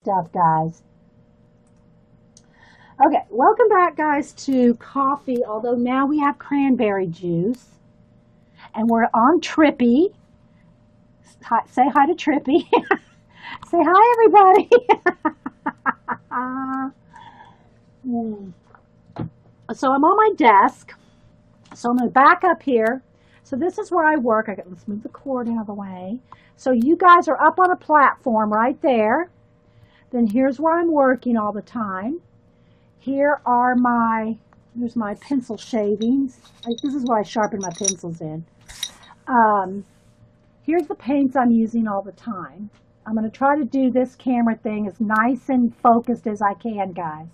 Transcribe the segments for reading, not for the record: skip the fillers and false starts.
Stuff, guys. Okay, welcome back, guys, to coffee. Although now we have cranberry juice, and we're on Trippy. Say hi to Trippy. Say hi, everybody. So I'm on my desk. So I'm going to back up here. So this is where I work. Let's move the cord out of the way. So you guys are up on a platform right there. Then here's where I'm working all the time. Here's my pencil shavings. This is what I sharpen my pencils in. Here's the paints I'm using all the time. I'm going to try to do this camera thing as nice and focused as I can, guys.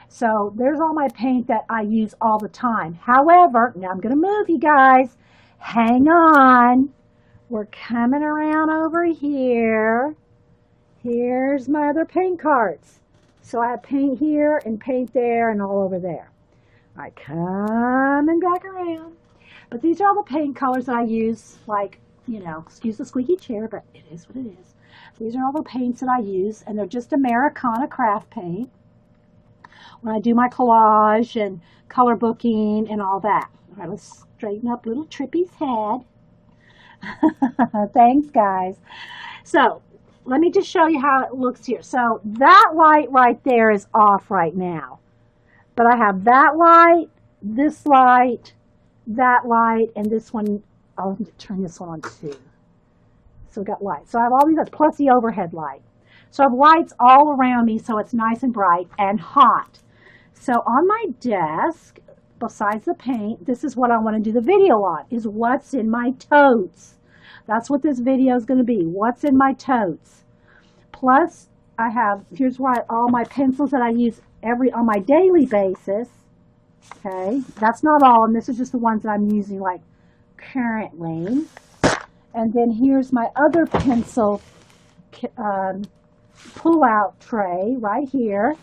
So there's all my paint that I use all the time. However, now I'm going to move you guys. Hang on. We're coming around over here. Here's my other paint carts. So I have paint here and paint there and all over there. All right, coming back around. But these are all the paint colors that I use, like, excuse the squeaky chair, but it is what it is. These are all the paints that I use, and they're just Americana craft paint when I do my collage and color booking and all that. All right, let's straighten up little Trippy's head. Thanks, guys. So let me just show you how it looks here. So that light right there is off right now. But I have that light, that light, and this one. I'll turn this one on too. So we got lights. So I have all these lights, plus the overhead light. So I have lights all around me so it's nice and bright and hot. So on my desk, besides the paint, this is what I want to do the video on, is what's in my totes. That's what this video is going to be, what's in my totes. Plus, here's all my pencils that I use on my daily basis. Okay, that's not all, and this is just the ones that I'm using like currently. And then here's my other pencil pull-out tray right here.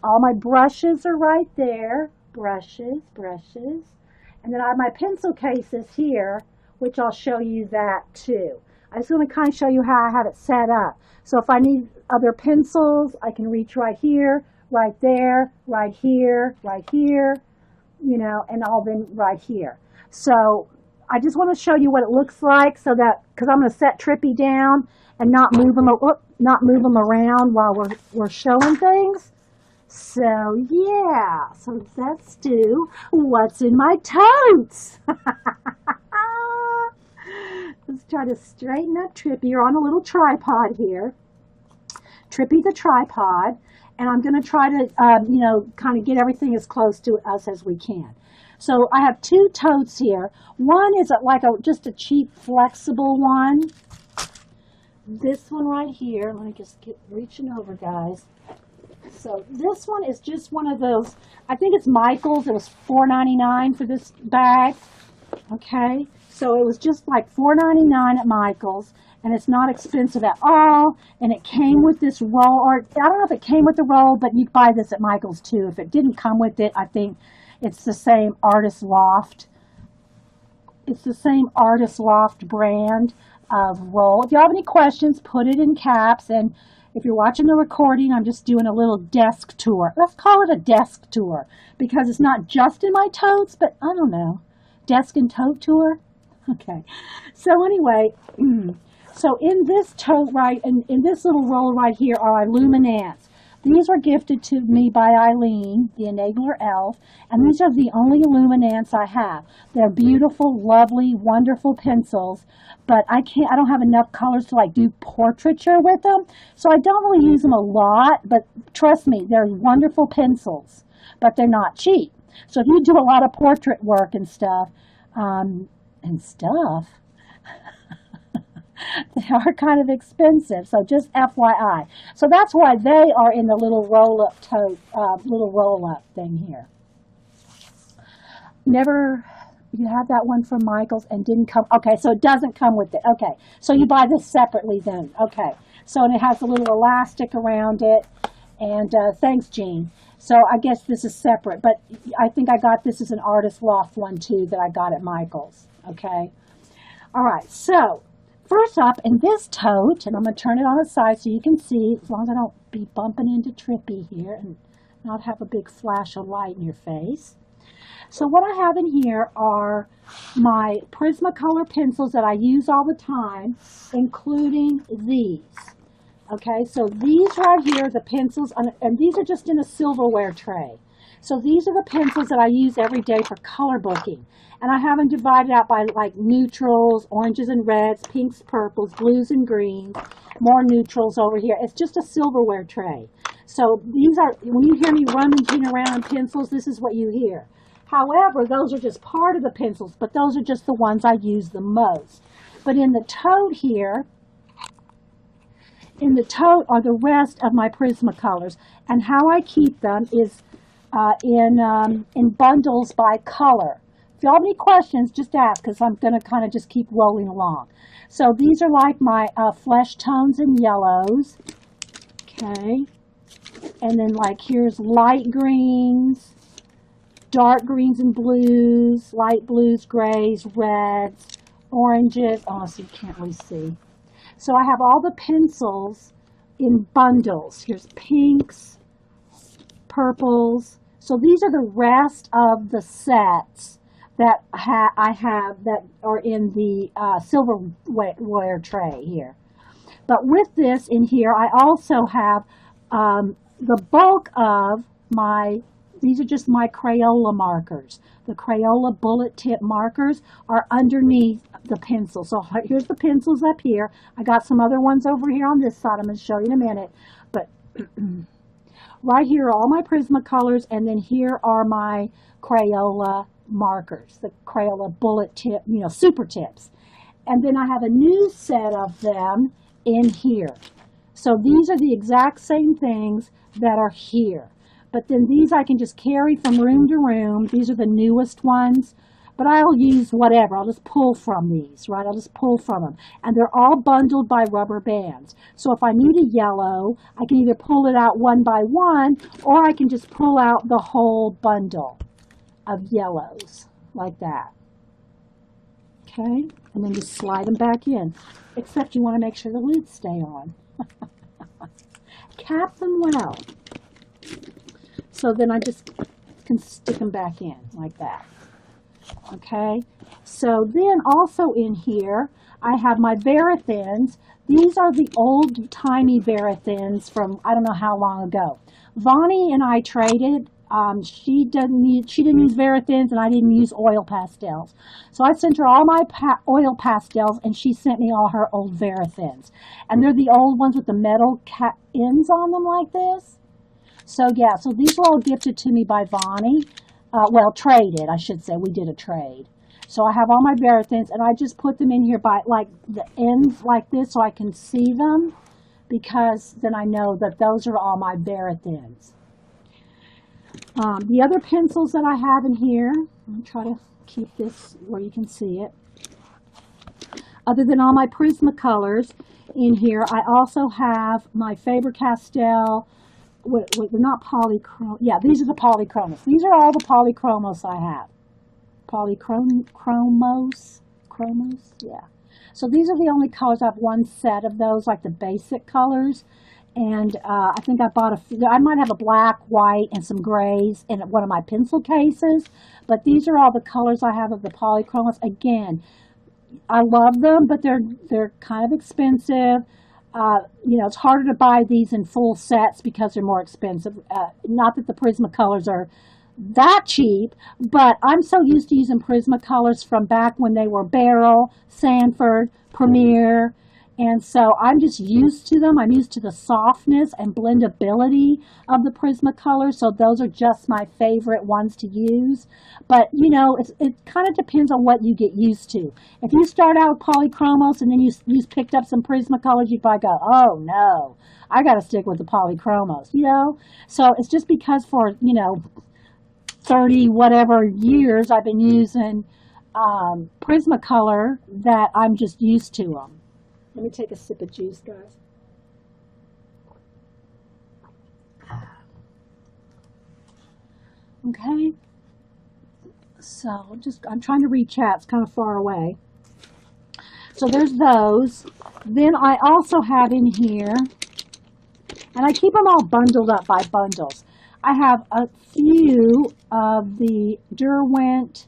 All my brushes are right there. Brushes. And then I have my pencil cases here, which I'll show you that too. I just want to kind of show you how I have it set up. So if I need other pencils, I can reach right here, right there, right here, and all them right here. So I just want to show you what it looks like, so that, because I'm going to set Trippy down and not move them around while we're showing things. So yeah, so let's do what's in my totes. Let's try to straighten up Trippy. You're on a little tripod here. Trippy the tripod. And I'm going to try to, kind of get everything as close to us as we can. So I have two totes here. One is just a cheap, flexible one. This one right here. Let me just get reaching over, guys. So this one is just one of those. I think it's Michael's. It was $4.99 for this bag. Okay. So it was just like $4.99 at Michael's, and it's not expensive at all. And it came with this roll, or I don't know if it came with the roll, but you can buy this at Michael's too. If it didn't come with it, I think it's the same Artist Loft. It's the same Artist Loft brand of roll. If you have any questions, put it in caps. And if you're watching the recording, I'm just doing a little desk tour. Let's call it a desk tour, because it's not just in my totes, but I don't know, desk and tote tour. Okay, so anyway, so in this tote in this little roll right here are Luminance. These were gifted to me by Eileen, the Enabler Elf, and these are the only Luminance I have. They're beautiful, lovely, wonderful pencils, but I don't have enough colors to do portraiture with them, so I don't really use them a lot, but trust me, they're wonderful pencils, but they're not cheap. So if you do a lot of portrait work and stuff, they are kind of expensive, so just FYI. So that's why they are in the little roll-up tote, little roll-up thing here. You have that one from Michael's and didn't come. Okay, so it doesn't come with it. Okay, so you buy this separately then. Okay, so and it has a little elastic around it. And thanks, Jean. So I guess this is separate, but I think I got this as an Artist Loft one too that I got at Michael's. Okay. All right. So First up, in this tote, and I'm going to turn it on its side so you can see, as long as I don't be bumping into Trippy here and not have a big flash of light in your face. So what I have in here are my Prismacolor pencils that I use all the time, including these. Okay, so these right here, the pencils, and these are just in a silverware tray. So these are the pencils that I use every day for color booking. And I have them divided out by like neutrals, oranges and reds, pinks, purples, blues and greens, more neutrals over here. It's just a silverware tray. So these are, when you hear me rummaging around in pencils, this is what you hear. However, those are just part of the pencils, but those are just the ones I use the most. But in the tote here, in the tote are the rest of my Prismacolors. And how I keep them is in bundles by color. If you have any questions, just ask, because I'm going to kind of just keep rolling along. So these are like my flesh tones and yellows. Okay. And then like here's light greens, dark greens and blues, light blues, grays, reds, oranges. Oh, so you can't really see. So I have all the pencils in bundles. Here's pinks, purples. So these are the rest of the sets that I have that are in the silverware tray here. But with this in here, I also have the bulk of my, these are just my Crayola markers. The Crayola bullet tip markers are underneath the pencil. So here's the pencils up here. I got some other ones over here on this side. I'm going to show you in a minute. But right here are all my Prismacolors, and then here are my Crayola markers, the Crayola bullet tip, you know, super tips. And then I have a new set of them in here. So these are the exact same things that are here. But then these I can just carry from room to room. These are the newest ones. But I'll use whatever. I'll just pull from these, right? I'll just pull from them. And they're all bundled by rubber bands. So if I need a yellow, I can either pull it out one by one, or I can just pull out the whole bundle of yellows, like that. Okay? And then just slide them back in. Except you want to make sure the lids stay on. Cap them well. So then I just can stick them back in, like that. Okay, so then also in here, I have my Varathins. These are the old-timey Varathins from I don't know how long ago. Vonnie and I traded. She didn't use Varathins, and I didn't use oil pastels. So I sent her all my oil pastels, and she sent me all her old Varathins. And they're the old ones with the metal ends on them like this. So yeah, so these were all gifted to me by Vonnie. Well, traded, I should say. We did a trade. So I have all my Varathins, and I just put them in here by, like, the ends like this so I can see them, because then I know that those are all my Varathins. The other pencils that I have in here, let me try to keep this where you can see it. Other than all my Prismacolors in here, I also have my Faber-Castell. They're not polychrome. Yeah, these are the polychromos. These are all the polychromos I have. Chromos, yeah. So these are the only colors. I have one set of those, like the basic colors. And I think I bought I might have a black, white, and some grays in one of my pencil cases. But these are all the colors I have of the polychromos. Again, I love them, but they're kind of expensive. You know, it's harder to buy these in full sets because they're more expensive. Not that the Prismacolors are that cheap, but I'm so used to using Prismacolors from back when they were Barrel, Sanford, Premier, and so I'm just used to them. I'm used to the softness and blendability of the Prismacolors, so those are just my favorite ones to use. But, you know, it kind of depends on what you get used to. If you start out with polychromos and then you picked up some Prismacolors, you probably go, oh, no, I got to stick with the polychromos, you know? So it's just because for, you know, 30 whatever years I've been using Prismacolor that I'm just used to them. Let me take a sip of juice, guys. Okay. So I'm trying to read chat. It's kind of far away. So there's those. Then I also have in here, and I keep them all bundled up by bundles. I have a few of the Derwent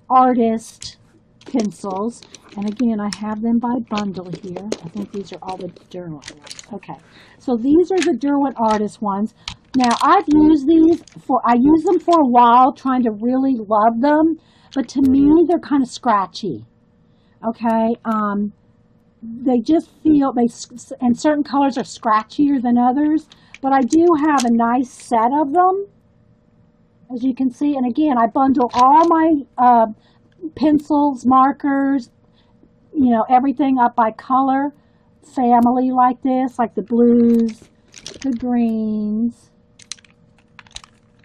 Artist pencils. And again, I have them by bundle here. I think these are all the Derwent ones. Okay. So these are the Derwent Artist ones. Now, I use them for a while trying to really love them. But to me, they're kind of scratchy. Okay. They just feel, and certain colors are scratchier than others. But I do have a nice set of them, as you can see. And again, I bundle all my pencils, markers, you know, everything up by color, family like this, like the blues, the greens,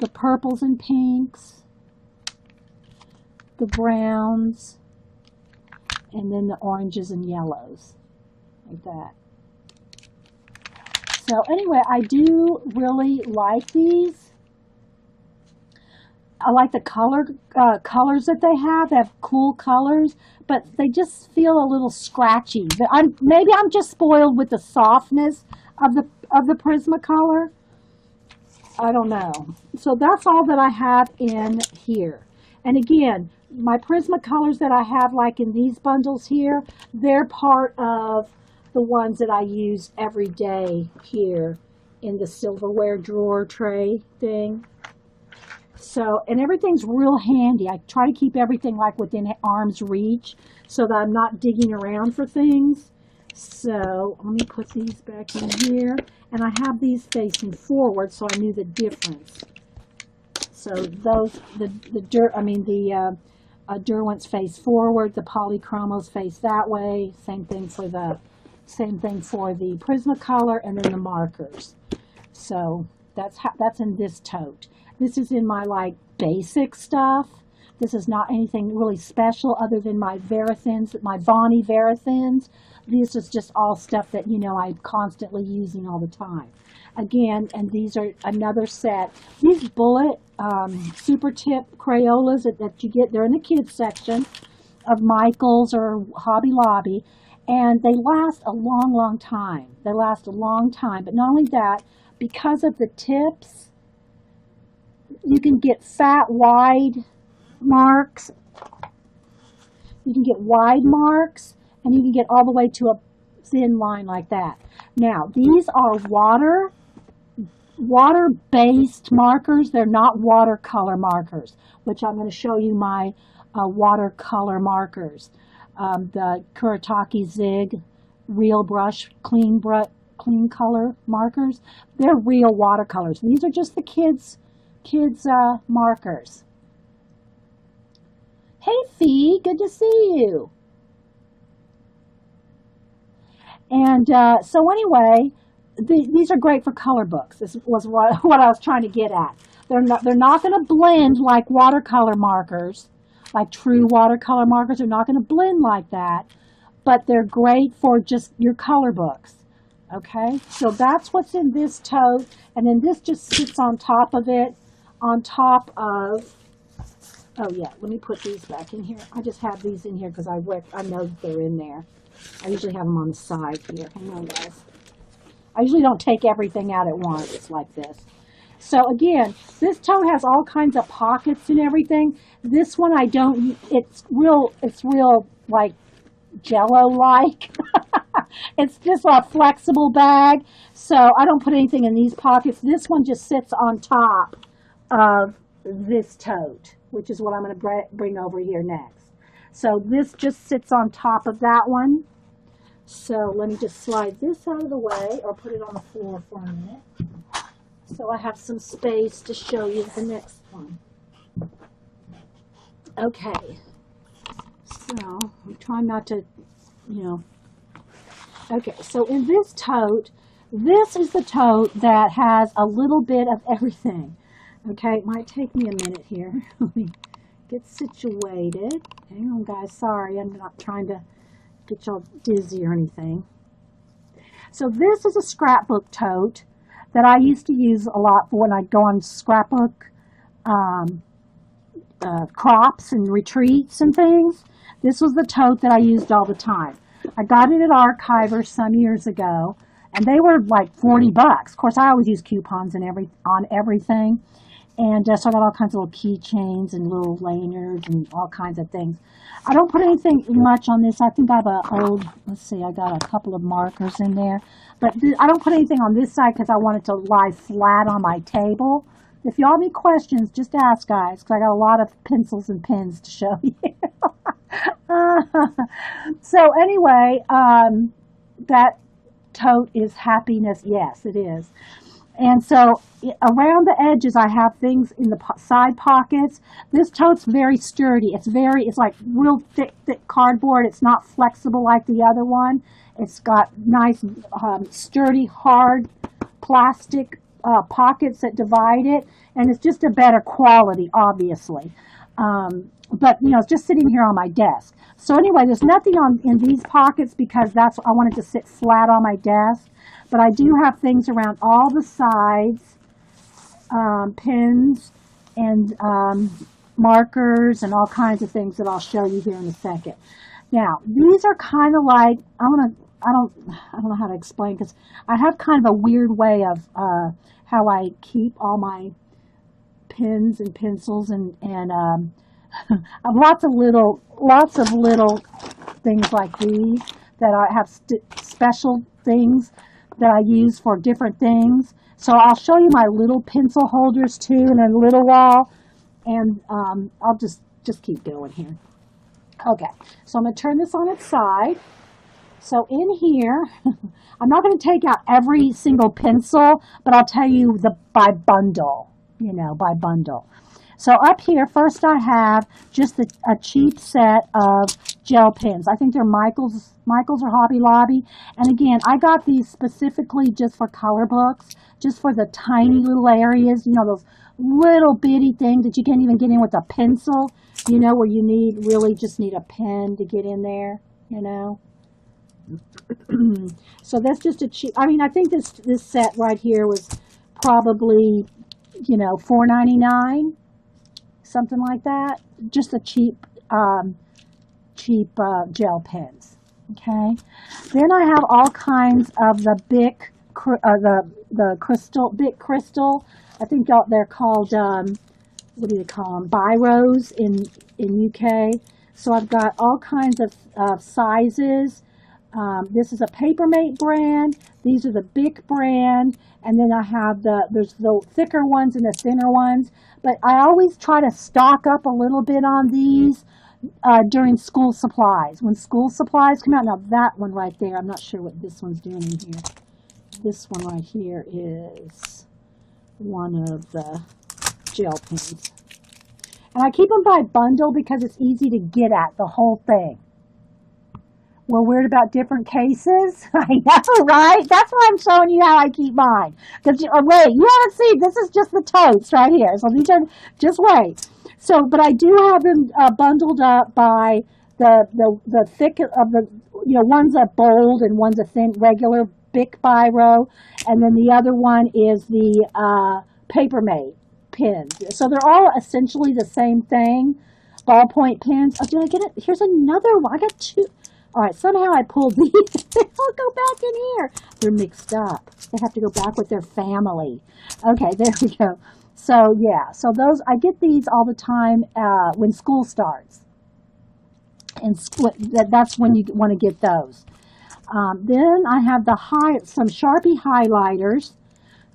the purples and pinks, the browns, and then the oranges and yellows, like that. So anyway, I do really like these. I like the colors that they have. They have cool colors, but they just feel a little scratchy. Maybe I'm just spoiled with the softness of the Prismacolor. I don't know. So that's all that I have in here. And again, my Prismacolors that I have, like in these bundles here, they're part of the ones that I use every day here in the silverware drawer tray thing. So, and everything's real handy. I try to keep everything like within arm's reach so that I'm not digging around for things. So, let me put these back in here. And I have these facing forward so I knew the difference. So those, Derwent's face forward, the Polychromos face that way. Same thing for the Prismacolor, and then the markers. So that's in this tote. This is in my like basic stuff. This is not anything really special other than my Verathins, my Bonnie Verathins. This is just all stuff that, you know, I'm constantly using all the time. Again, and these are another set. These bullet super tip Crayolas that you get, they're in the kids section of Michael's or Hobby Lobby. And they last a long, long time. They last a long time. But not only that, because of the tips, you can get fat, wide marks. You can get wide marks, and you can get all the way to a thin line like that. Now, these are water-based markers. They're not watercolor markers, which I'm going to show you my watercolor markers. The Kuretake Zig Real Brush Clean Color markers. They're real watercolors. These are just the kids' markers. Hey, Fee, good to see you. And so anyway, these are great for color books. This was what I was trying to get at. They're not going to blend like watercolor markers, like true watercolor markers. They're not going to blend like that, but they're great for just your color books. Okay, so that's what's in this tote, and then this just sits on top of it, on top of. Oh yeah, let me put these back in here. I just have these in here because I know that they're in there. I usually have them on the side here. Hang on, guys. I usually don't take everything out at once like this. So again, this tote has all kinds of pockets and everything. This one I don't. It's real like Jello-like. It's just a flexible bag, so I don't put anything in these pockets. This one just sits on top of this tote, which is what I'm going to bring over here next. So this just sits on top of that one. So let me just slide this out of the way, or put it on the floor for a minute, so I have some space to show you the next one. Okay, so I'm trying not to, okay, so in this tote, this is the tote that has a little bit of everything. Okay, it might take me a minute here. Let me get situated. Hang on, guys. Sorry, I'm not trying to get y'all dizzy or anything. So this is a scrapbook tote that I used to use a lot for when I'd go on scrapbook crops and retreats and things. This was the tote that I used all the time. I got it at Archivers some years ago, and they were like 40 bucks. Of course, I always use coupons and on everything. And so I got all kinds of little keychains and little lanyards and all kinds of things. I don't put anything much on this. I think I have let's see, I got a couple of markers in there. But I don't put anything on this side because I want it to lie flat on my table. If y'all have any questions, just ask, guys, because I got a lot of pencils and pens to show you. So anyway, that tote is happiness. Yes, it is. And so around the edges, I have things in the side pockets. This tote's very sturdy. It's like real thick cardboard. It's not flexible like the other one. It's got nice, sturdy, hard plastic pockets that divide it. And it's just a better quality, obviously. But, it's just sitting here on my desk. So anyway, there's nothing in these pockets because I wanted to sit flat on my desk. But I do have things around all the sides, pens and markers and all kinds of things that I'll show you here in a second. Now, these are kind of like, I don't know how to explain because I have kind of a weird way of how I keep all my pens and pencils and lots of little things like these that I have special things that I use for different things. So I'll show you my little pencil holders too in a little while, and I'll just keep going here. Okay, so I'm going to turn this on its side. So in here, I'm not going to take out every single pencil, but I'll tell you by bundle, by bundle. So up here, first I have just a cheap set of gel pens. I think they're Michael's or Hobby Lobby. And again, I got these specifically just for color books, just for the tiny little areas, those little bitty things that you can't even get in with a pencil, where you really just need a pen to get in there, So that's just a cheap, I think this set right here was probably, $4.99. Something like that. Just a cheap gel pens. Okay. Then I have all kinds of the Bic, the Bic crystal. I think they're called what do they call them? Biros in UK. So I've got all kinds of sizes. This is a Papermate brand. These are the Bic brand. And then I have there's the thicker ones and the thinner ones. But I always try to stock up a little bit on these during school supplies. When school supplies come out, now that one right there, I'm not sure what this one's doing in here. This one right here is one of the gel pens. And I keep them by bundle because it's easy to get at the whole thing. We're weird about different cases. I know, right? That's why I'm showing you how I keep mine. Because wait, you haven't seen, this is just the totes right here. So these are, just wait. So, but I do have them bundled up by the thick of the, one's a bold and one's a thin, regular Bic Biro. And then the other one is the Papermate pens. So they're all essentially the same thing. Ballpoint pens. Oh, did I get it? Here's another one. I got two. All right, somehow I pulled these. I'll go back in here. They're mixed up. They have to go back with their family. Okay, there we go. So, yeah. So those, I get these all the time when school starts. And that's when you want to get those. Then I have some Sharpie highlighters.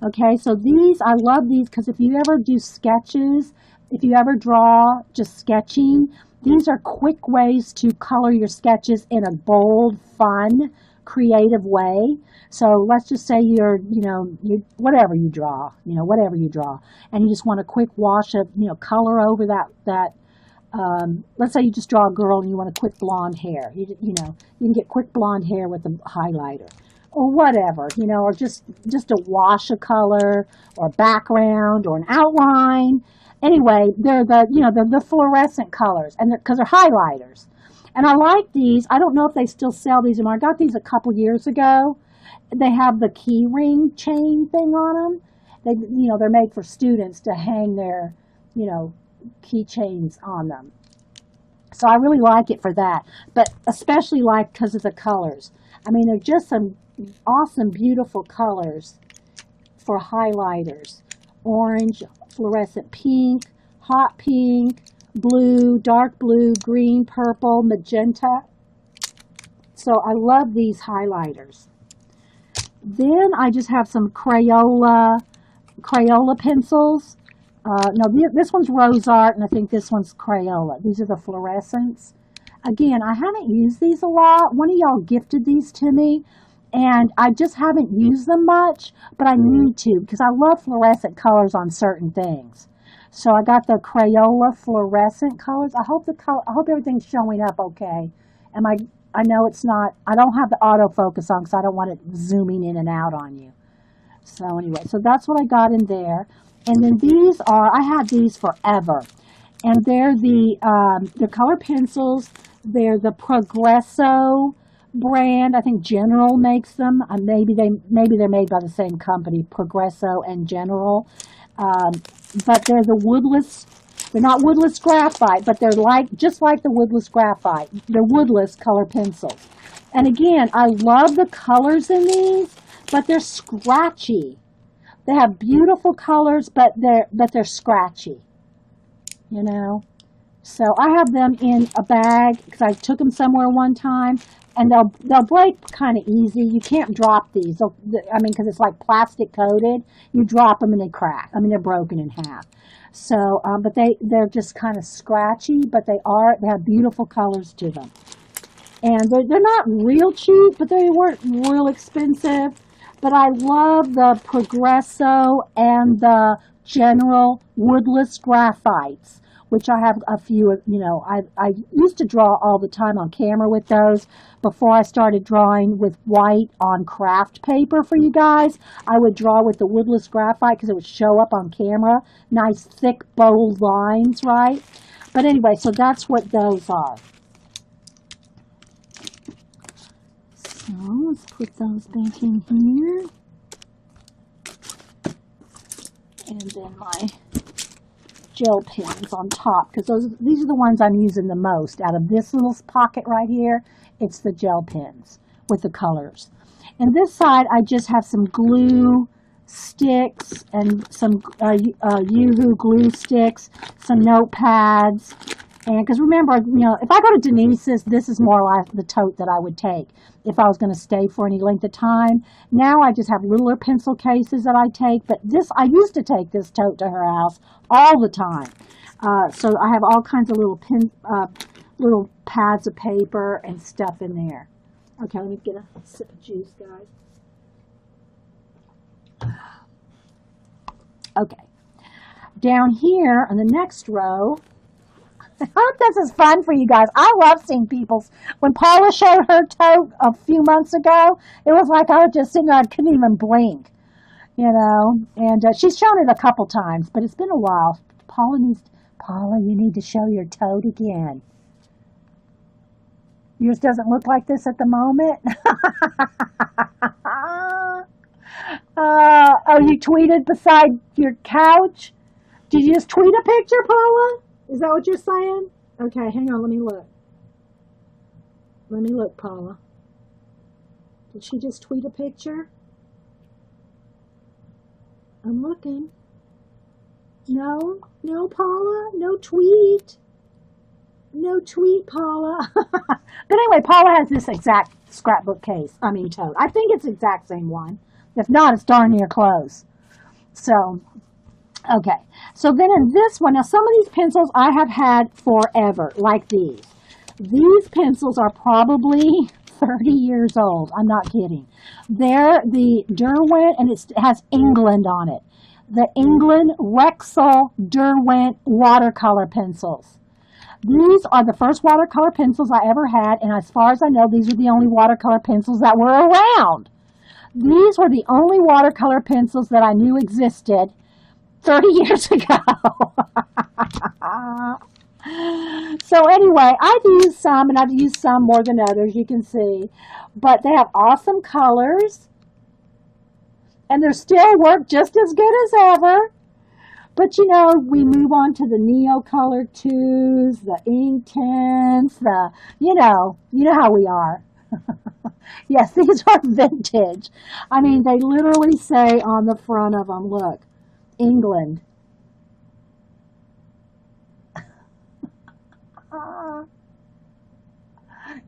Okay, so these, I love these because if you ever do sketches, if you ever draw just sketching, these are quick ways to color your sketches in a bold, fun, creative way. So let's just say you're whatever you draw, and you just want a quick wash of, color over that. Let's say you just draw a girl and you want a quick blonde hair. You can get quick blonde hair with a highlighter, or whatever, or just a wash of color, or background, or an outline. Anyway, they're the fluorescent colors, and because they're highlighters. And I like these. I don't know if they still sell these anymore. I got these a couple years ago. They have the key ring chain thing on them. They're made for students to hang their, keychains on them. So I really like it for that, but especially like because of the colors. I mean, they're just some awesome, beautiful colors for highlighters. Orange, fluorescent pink, hot pink, blue, dark blue, green, purple, magenta. So I love these highlighters. Then I just have some Crayola pencils. No, this one's Rose Art, and I think this one's Crayola. These are the fluorescents. Again, I haven't used these a lot. One of y'all gifted these to me, and I just haven't used them much, but I need to because I love fluorescent colors on certain things. So I got the Crayola fluorescent colors. I hope everything's showing up okay. I know it's not. I don't have the autofocus on because I don't want it zooming in and out on you. So anyway, so that's what I got in there. And then I had these forever. And they're the color pencils. They're the Progresso brand. I think General makes them. Maybe they're made by the same company, Progresso and General. But they're the woodless. They're not woodless graphite, but they're just like the woodless graphite. They're woodless color pencils. And again, I love the colors in these, but they're scratchy. They have beautiful colors, but they're scratchy. You know? So I have them in a bag because I took them somewhere one time, and they'll break kind of easy. You can't drop these. Because it's like plastic coated. You drop them and they crack. They're broken in half. So, but they're just kind of scratchy, but they have beautiful colors to them. And they're not real cheap, but they weren't real expensive. But I love the Progresso and the General woodless graphites, which I have a few of. I used to draw all the time on camera with those before I started drawing with white on craft paper for you guys. I would draw with the woodless graphite because it would show up on camera. Nice, thick, bold lines, right? But anyway, so that's what those are. So let's put those back in here. And then my gel pens on top, because these are the ones I'm using the most. Out of this little pocket right here, it's the gel pens with the colors. And this side, I just have some glue sticks and some Yoo-hoo glue sticks, some notepads. And because remember, if I go to Denise's, this is more like the tote that I would take if I was going to stay for any length of time. Now I just have littler pencil cases that I take. But I used to take this tote to her house all the time. So I have all kinds of little pads of paper and stuff in there. Okay, let me get a sip of juice, guys. Okay. Down here on the next row, I hope this is fun for you guys. I love seeing people's. When Paula showed her tote a few months ago, it was like I was just sitting there, I couldn't even blink, And she's shown it a couple times, but it's been a while. Paula, you need to show your tote again. Yours doesn't look like this at the moment. You tweeted beside your couch? Did you just tweet a picture, Paula? Is that what you're saying? Okay, hang on, let me look. Let me look, Paula. Did she just tweet a picture? I'm looking. No, Paula, no tweet. No tweet, Paula. But anyway, Paula has this exact scrapbook case. Tote. I think it's the exact same one. If not, it's darn near close. So, okay. So then in this one, now some of these pencils I have had forever, like these. These pencils are probably 30 years old. I'm not kidding. They're the Derwent, and it has England on it. The England Rexel Derwent watercolor pencils. These are the first watercolor pencils I ever had, and as far as I know, these are the only watercolor pencils that were around. These were the only watercolor pencils that I knew existed 30 years ago. So anyway, I've used some, and I've used some more than others, you can see. But they have awesome colors, and they still work just as good as ever. But you know, we move on to the Neo Color 2s, the ink tints, you know how we are. Yes, these are vintage. I mean, they literally say on the front of them, look, England. Ah,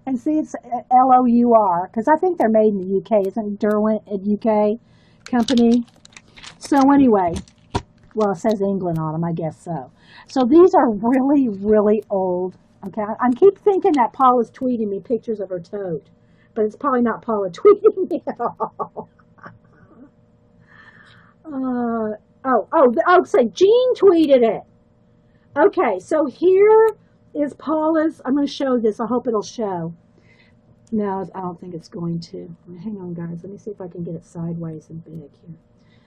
and see, it's LOUR, because I think they're made in the UK. Isn't Derwent a UK company? So anyway, well, it says England on them, I guess so. So these are really, really old. Okay, I keep thinking that Paula's tweeting me pictures of her tote, but it's probably not Paula tweeting me at all. Say Jean tweeted it. Okay, so here is Paula's. I'm going to show this. I hope it'll show. No, I don't think it's going to. Hang on, guys. Let me see if I can get it sideways and big here.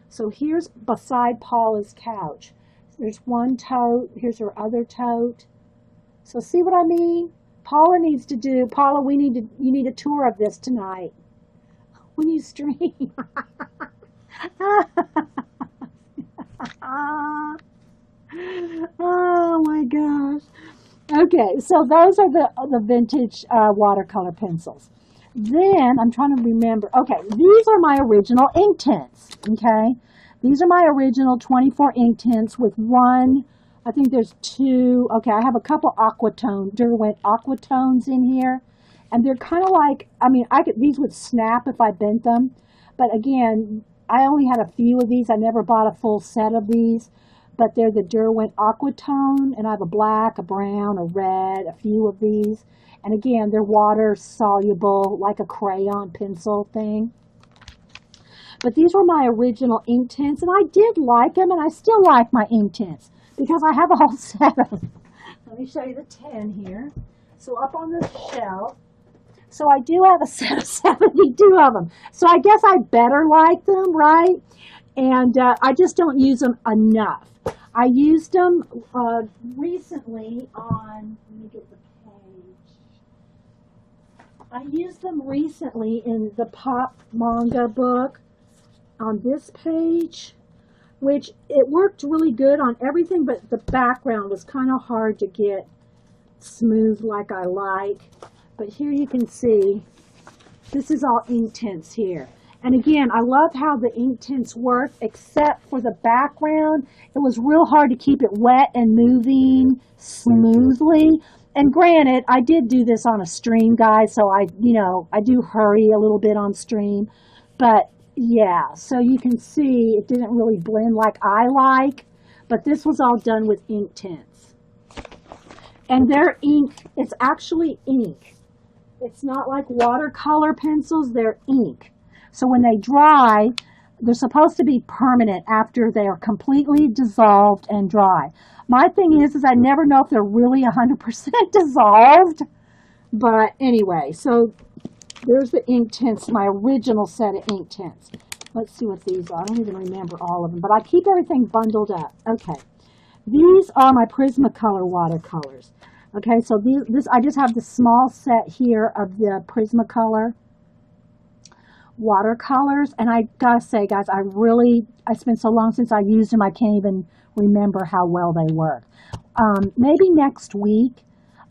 So here's beside Paula's couch. There's one tote. Here's her other tote. So see what I mean? Paula, you need a tour of this tonight when you stream. Oh my gosh. Okay, so those are the vintage watercolor pencils. Then I'm trying to remember. Okay, these are my original ink tints. Okay, these are my original 24 ink tints with one. I think there's two. Okay, I have a couple Derwent aquatones in here, and they're kind of like. I mean, these would snap if I bent them, but again, I only had a few of these. I never bought a full set of these. But they're the Derwent Aquatone, and I have a black, a brown, a red, a few of these. And again, they're water soluble, like a crayon pencil thing. But these were my original ink tints, and I did like them, and I still like my ink tints because I have a whole set of them. Let me show you the 10 here. So up on the shelf, so I do have a set of 72 of them. So I guess I better like them, right? And I just don't use them enough. I used them recently on, let me get the page. I used them recently in the Pop Manga book on this page, which it worked really good on everything, but the background was kind of hard to get smooth like I like. But here you can see, this is all ink tints here. And again, I love how the ink tints work, except for the background. It was real hard to keep it wet and moving smoothly. And granted, I did do this on a stream, guys, so I do hurry a little bit on stream. But yeah, so you can see it didn't really blend like I like, but this was all done with ink tints. And their ink, it's actually ink. It's not like watercolor pencils, they're ink. So when they dry, they're supposed to be permanent after they are completely dissolved and dry. My thing is I never know if they're really 100% dissolved. But anyway, so there's the ink tints, my original set of ink tints. Let's see what these are. I don't even remember all of them, but I keep everything bundled up. Okay, these are my Prismacolor watercolors. Okay, so I just have the small set here of the Prismacolor watercolors, and I gotta say, guys, I spent so long since I used them, I can't even remember how well they work. Maybe next week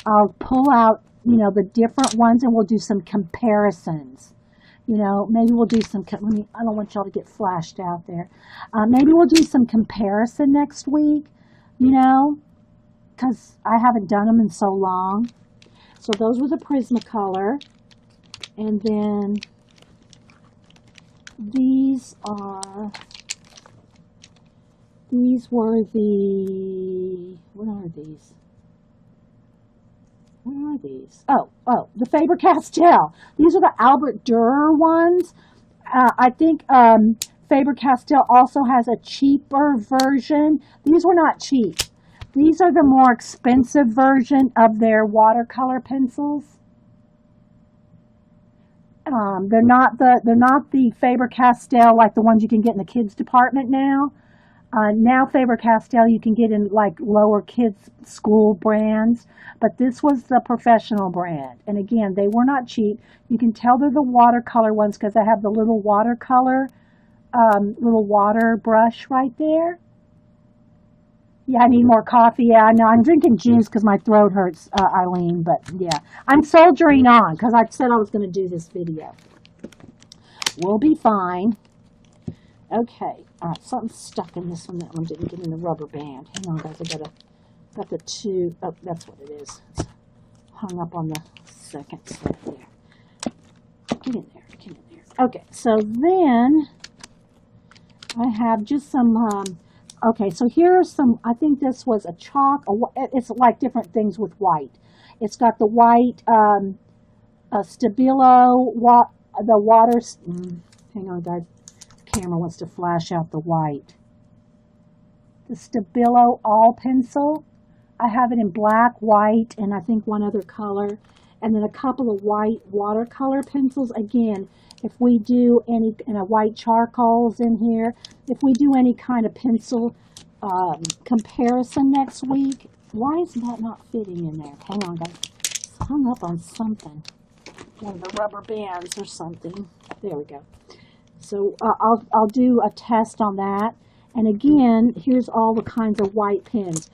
I'll pull out, the different ones, and we'll do some comparisons. Maybe we'll do some. I don't want y'all to get flashed out there. Maybe we'll do some comparison next week. Because I haven't done them in so long. So those were the Prismacolor, and then these were the, what are these? What are these? Oh, the Faber-Castell. These are the Albert Dürer ones. I think Faber-Castell also has a cheaper version. These were not cheap. These are the more expensive version of their watercolor pencils. They're not the Faber-Castell like the ones you can get in the kids department now. Now Faber-Castell you can get in like lower kids school brands, but this was the professional brand. And again, they were not cheap. You can tell they're the watercolor ones because they have the little watercolor, little water brush right there. Yeah, I need more coffee. Yeah, no, I'm drinking juice because my throat hurts, Eileen. But yeah, I'm soldiering on because I said I was going to do this video. We'll be fine. Okay, something's stuck in this one. That one didn't get in the rubber band. Hang on, guys. Got the two. Oh, that's what it is. It's hung up on the second set there. Get in there. Get in there. Okay, so then I have just some. Okay, so here's some. I think this was a chalk. It's like different things with white. It's got the white Stabilo. The water. Hang on, guys. Camera wants to flash out the white. The Stabilo all pencil. I have it in black, white, and I think one other color. And then a couple of white watercolor pencils. Again, if we do any, and a white charcoals in here, if we do any kind of pencil comparison next week, why is that not fitting in there? Hang on, guys. It's hung up on something. One of the rubber bands or something. There we go. So I'll do a test on that. And again, here's all the kinds of white pens.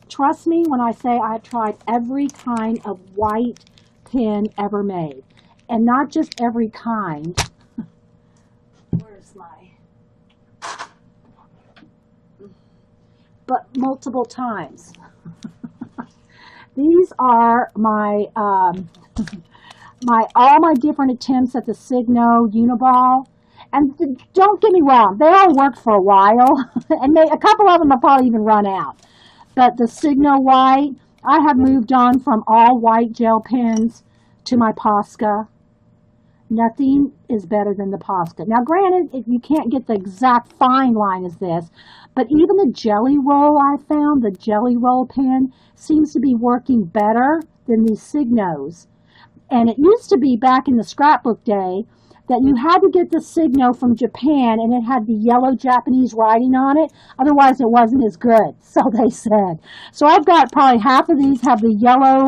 Trust me when I say I've tried every kind of white pen ever made. And not just every kind. Where's my... But multiple times. These are my, all my different attempts at the Signo Uniball. And don't get me wrong, they all worked for a while, and a couple of them have probably even run out. But the Signo White, I have moved on from all white gel pens to my Posca. Nothing is better than the Posca. Now, granted, you can't get the exact fine line as this, but even the Jelly Roll I found, the Jelly Roll pen, seems to be working better than these Signos. And it used to be back in the scrapbook day, that you had to get the Signo from Japan and it had the yellow Japanese writing on it. Otherwise, it wasn't as good, so they said. So I've got probably half of these have the yellow,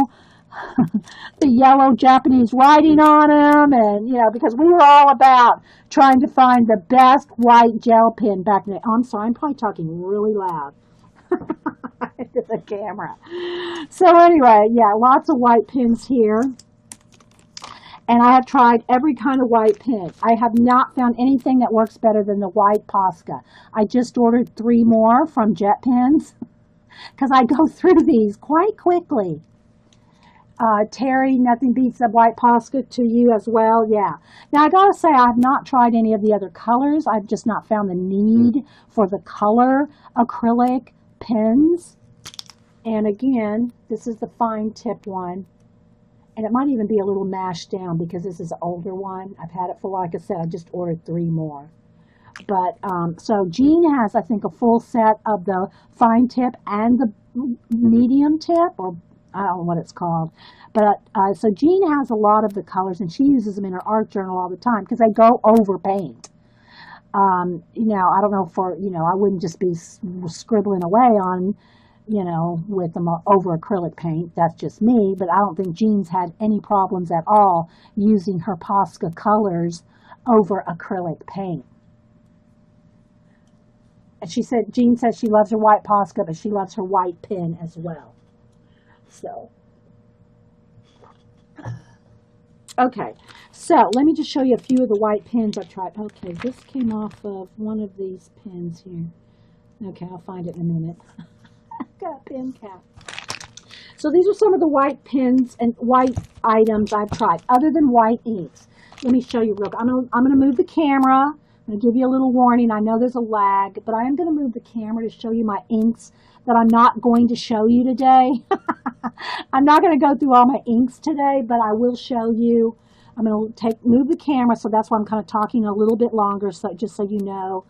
the yellow Japanese writing on them. And, you know, because we were all about trying to find the best white gel pen back in the... Oh, I'm sorry, I'm probably talking really loud into the camera. So anyway, yeah, lots of white pens here. And I have tried every kind of white pen. I have not found anything that works better than the white Posca. I just ordered 3 more from Jet Pens because I go through these quite quickly. Terry, nothing beats the white Posca to you as well. Yeah. Now, I got to say, I have not tried any of the other colors. I've just not found the need for the color acrylic pens. And again, this is the fine tip one. And it might even be a little mashed down because this is an older one. I've had it for, like I said, I just ordered 3 more. But, so Jean has, I think, a full set of the fine tip and the medium tip, or I don't know what it's called. But, so Jean has a lot of the colors, and she uses them in her art journal all the time because they go over paint. You know, I don't know for, you know, I wouldn't just be scribbling away on, you know, with them over acrylic paint. That's just me, but I don't think Jean's had any problems at all using her Posca colors over acrylic paint. And she said, Jean says she loves her white Posca, but she loves her white pen as well. So, okay, so let me just show you a few of the white pens I've tried. Okay, this came off of one of these pens here. Okay, I'll find it in a minute. Got a pen cap. So these are some of the white pens and white items I've tried, other than white inks. Let me show you real quick. I'm gonna move the camera. I'm gonna give you a little warning. I know there's a lag, but I am gonna move the camera to show you my inks that I'm not going to show you today. I'm not gonna go through all my inks today, but I will show you. I'm gonna move the camera, so that's why I'm kind of talking a little bit longer, so just so you know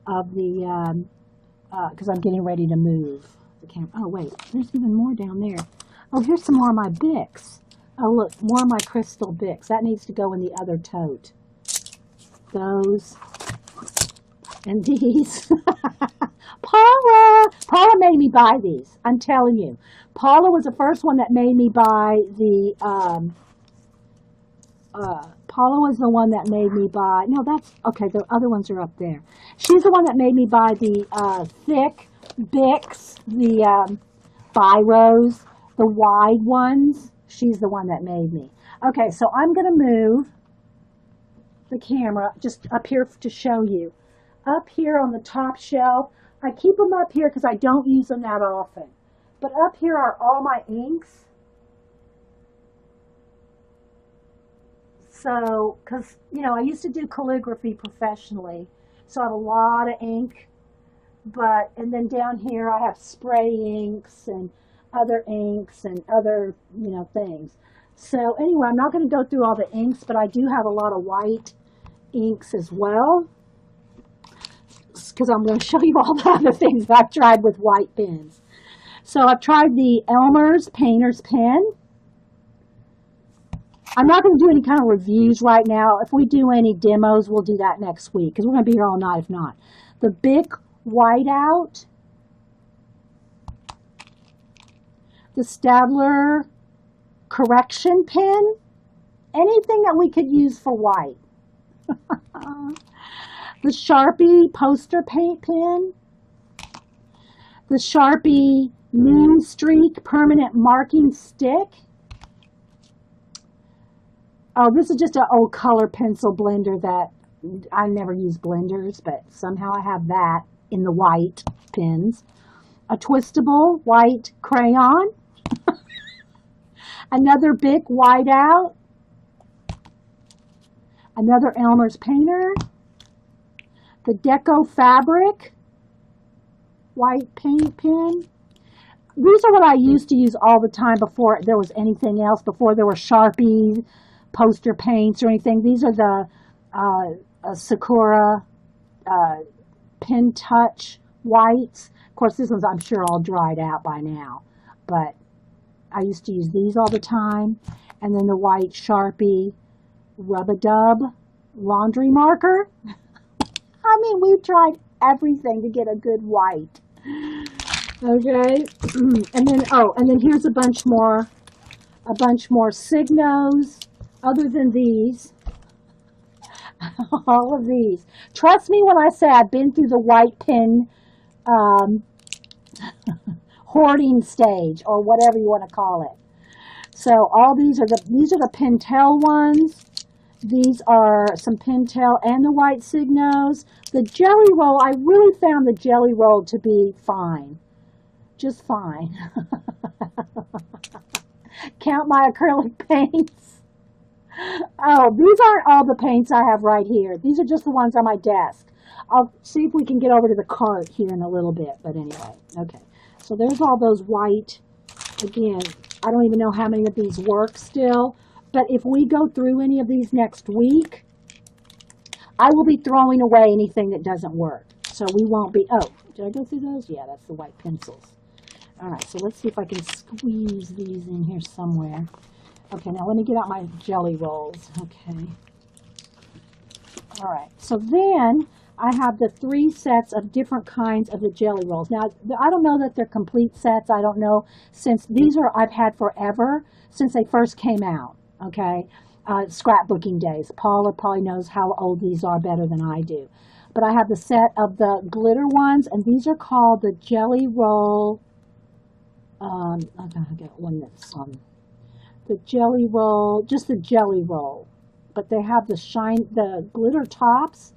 of the because I'm getting ready to move. Camera. Oh, wait, there's even more down there. Oh, here's some more of my Bics. Oh, look, more of my crystal Bics. That needs to go in the other tote. Those. And these. Paula made me buy these. I'm telling you. Paula was the first one that made me buy the, Paula was the one that made me buy, no, that's, okay, the other ones are up there. She's the one that made me buy the thick Bics, the Biros, the wide ones. She's the one that made me. Okay, so I'm going to move the camera just up here to show you. Up here on the top shelf, I keep them up here because I don't use them that often. But up here are all my inks. So, because, you know, I used to do calligraphy professionally, so I have a lot of ink. But, and then down here I have spray inks and other inks and other, you know, things. So anyway, I'm not going to go through all the inks, but I do have a lot of white inks as well, because I'm going to show you all the other things that I've tried with white pens. So I've tried the Elmer's Painter's Pen. I'm not going to do any kind of reviews right now. If we do any demos, we'll do that next week, because we're going to be here all night if not. The Bic Whiteout. The Staedtler Correction Pen. Anything that we could use for white. The Sharpie Poster Paint Pen. The Sharpie Moon Streak Permanent Marking Stick. Oh, this is just an old color pencil blender that I never use blenders, but somehow I have that in the white pens. A twistable white crayon. Another Bic Whiteout. Another Elmer's Painter. The Deco Fabric white paint pen. These are what I used to use all the time before there was anything else, before there were Sharpie poster paints or anything. These are the Sakura Pen Touch whites. Of course, this one's I'm sure all dried out by now, but I used to use these all the time. And then the white Sharpie Rub-a-Dub laundry marker. I mean, we've tried everything to get a good white. Okay, and then here's a bunch more Signos. Other than these, all of these. Trust me when I say I've been through the white pen hoarding stage, or whatever you want to call it. So all these are the Pentel ones. These are some Pentel and the white Signos. The Jelly Roll, I really found the Jelly Roll to be fine. Just fine. Count my acrylic paints. Oh, these aren't all the paints I have right here. These are just the ones on my desk. I'll see if we can get over to the cart here in a little bit. But anyway, okay. So there's all those white. Again, I don't even know how many of these work still. But if we go through any of these next week, I will be throwing away anything that doesn't work. So we won't be, oh, did I go through those? Yeah, that's the white pencils. All right, so let's see if I can squeeze these in here somewhere. Okay, now let me get out my Jelly Rolls. Okay. All right, so then I have the 3 sets of different kinds of the Jelly Rolls. Now, I don't know that they're complete sets. I don't know, since these are I've had forever, since they first came out. Okay, scrapbooking days. Paula probably knows how old these are better than I do. But I have the set of the glitter ones, and these are called the Jelly Roll. I got one that's the Jelly Roll, just the Jelly Roll. But they have the glitter tops.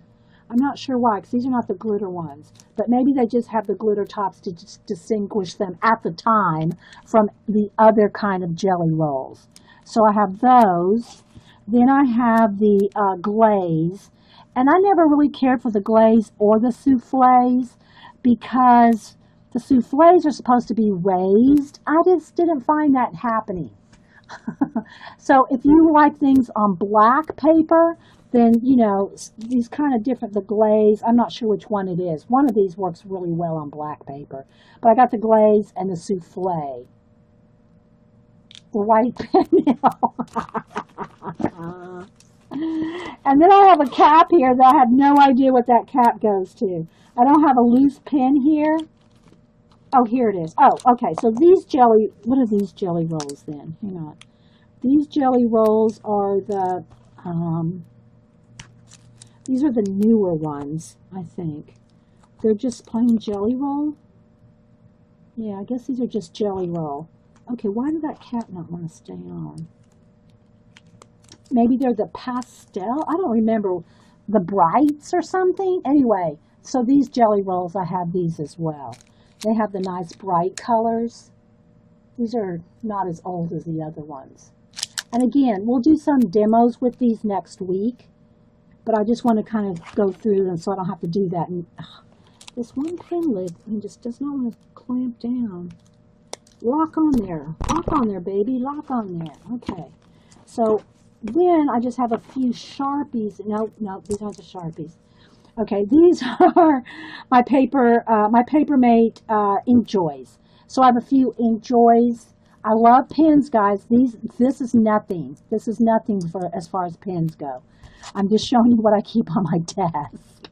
I'm not sure why, because these are not the glitter ones. But maybe they just have the glitter tops to just distinguish them at the time from the other kind of Jelly Rolls. So I have those. Then I have the glaze. And I never really cared for the glaze or the soufflés, because the soufflés are supposed to be raised. I just didn't find that happening. So if you like things on black paper, then, you know, these kind of different, the glaze, I'm not sure which one it is. One of these works really well on black paper. But I got the glaze and the soufflé. The white pen. And then I have a cap here that I have no idea what that cap goes to. I don't have a loose pin here. Oh, here it is. Oh, okay. So these what are these Jelly Rolls then? Hang on. These Jelly Rolls are these are the newer ones, I think. They're just plain Jelly Roll. Yeah, I guess these are just Jelly Roll. Okay, why did that cat not want to stay on? Maybe they're the pastel. I don't remember, the brights or something. Anyway, so these Jelly Rolls, I have these as well. They have the nice bright colors. These are not as old as the other ones. And again, we'll do some demos with these next week. But I just want to kind of go through them so I don't have to do that. And this one pen lid just does not want to clamp down. Lock on there. Lock on there, baby. Lock on there. Okay. So then I just have a few Sharpies. No, these aren't the Sharpies. Okay, these are my Papermate Ink Joys. So I have a few Ink Joys. I love pens, guys. This is nothing. This is nothing for as far as pens go. I'm just showing you what I keep on my desk.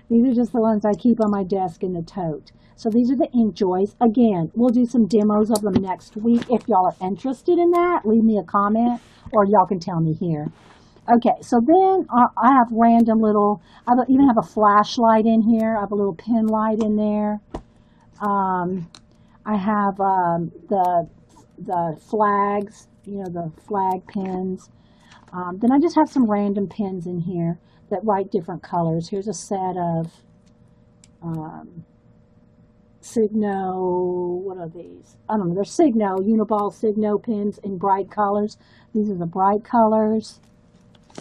These are just the ones I keep on my desk in the tote. So these are the Ink Joys. Again, we'll do some demos of them next week. If y'all are interested in that, leave me a comment or y'all can tell me here. Okay, so then I have random little, I even have a flashlight in here. I have a little pen light in there. I have the flags, you know, the flag pens. Then I just have some random pens in here that write different colors. Here's a set of Signo, what are these? I don't know, they're Signo, Uniball Signo pens in bright colors. These are the bright colors.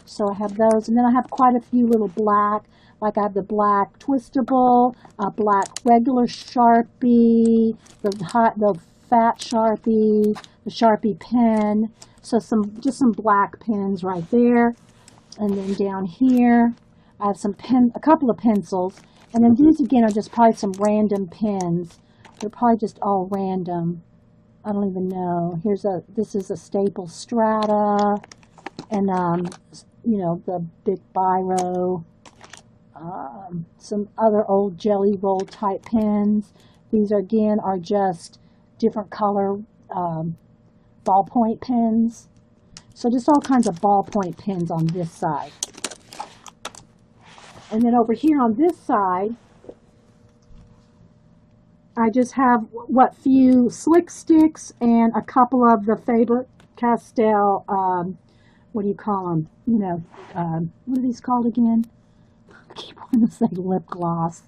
So I have those, and then I have quite a few little black, like I have the black Twistable, a black regular Sharpie, the fat Sharpie, the Sharpie pen. So just some black pens right there. And then down here, I have a couple of pencils. And then these again are just probably some random pens. They're probably just all random. I don't even know. This is a Staple Strata. And, you know, the Big Biro. Some other old Jelly Roll type pens. These again are just different color ballpoint pens. So just all kinds of ballpoint pens on this side. And then over here on this side, I just have few Slick Sticks and a couple of the Faber-Castell, what do you call them? You know, what are these called again? I keep wanting to say lip gloss.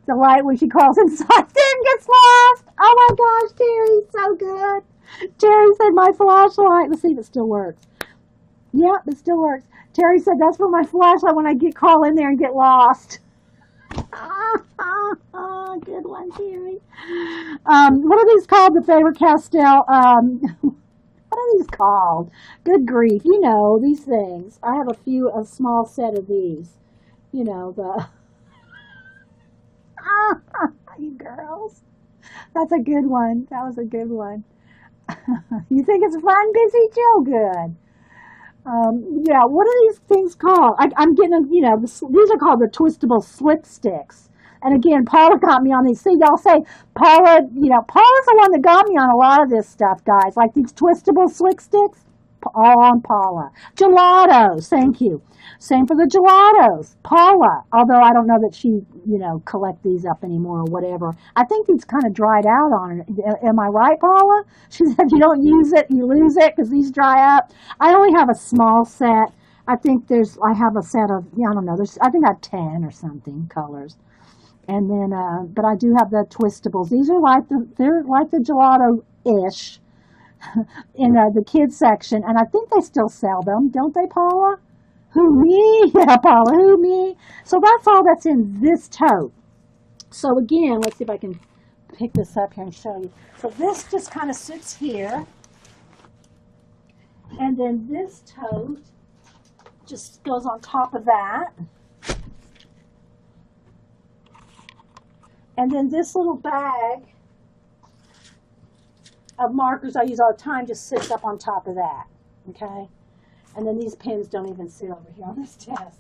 The light when she crawls inside there and gets lost. Oh my gosh, Terry, so good. Terry said my flashlight. Let's see if it still works. Yeah, it still works. Terry said that's for my flashlight when I crawl in there and get lost. Good one, Terry. What are these called? The Faber-Castell. What are these called? Good grief. You know, these things. I have a small set of these. You know, you girls. That's a good one. That was a good one. You think it's fun, Busy Joe? Good. Yeah, what are these things called? I'm getting, you know, these are called the Twistable Slick Sticks. And again, Paula got me on these. See, y'all say, Paula, you know, Paula's the one that got me on a lot of this stuff, guys. Like these Twistable Slick Sticks, all on Paula. Gelatos, thank you. Same for the gelatos, Paula. Although I don't know that she, you know, collect these up anymore or whatever. I think these kind of dried out on her. Am I right, Paula? She said if you don't use it, you lose it because these dry up. I only have a small set. I think I have a set of, I don't know, I think I have 10 or something colors. And then, but I do have the Twistables. These are they're like the gelato-ish in the kids section. And I think they still sell them, don't they, Paula? Who, me? Yeah, Paula, who, me? So that's all that's in this tote. So again, let's see if I can pick this up here and show you. So this just kind of sits here. And then this tote just goes on top of that. And then this little bag of markers I use all the time just sits up on top of that, okay? And then these pens don't even sit over here on this desk.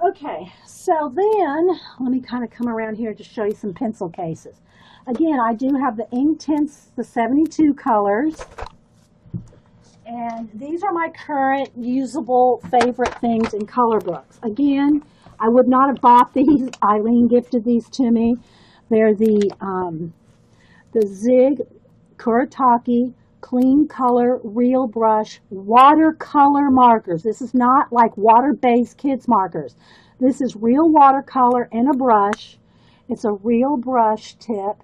Okay, so then let me kind of come around here to show you some pencil cases. Again, I do have the Inktense, the 72 colors. And these are my current usable favorite things in color books. Again, I would not have bought these. Eileen gifted these to me. They're the Zig Kuretake Clean Color Real Brush Watercolor Markers. This is not like water-based kids markers. This is real watercolor in a brush. It's a real brush tip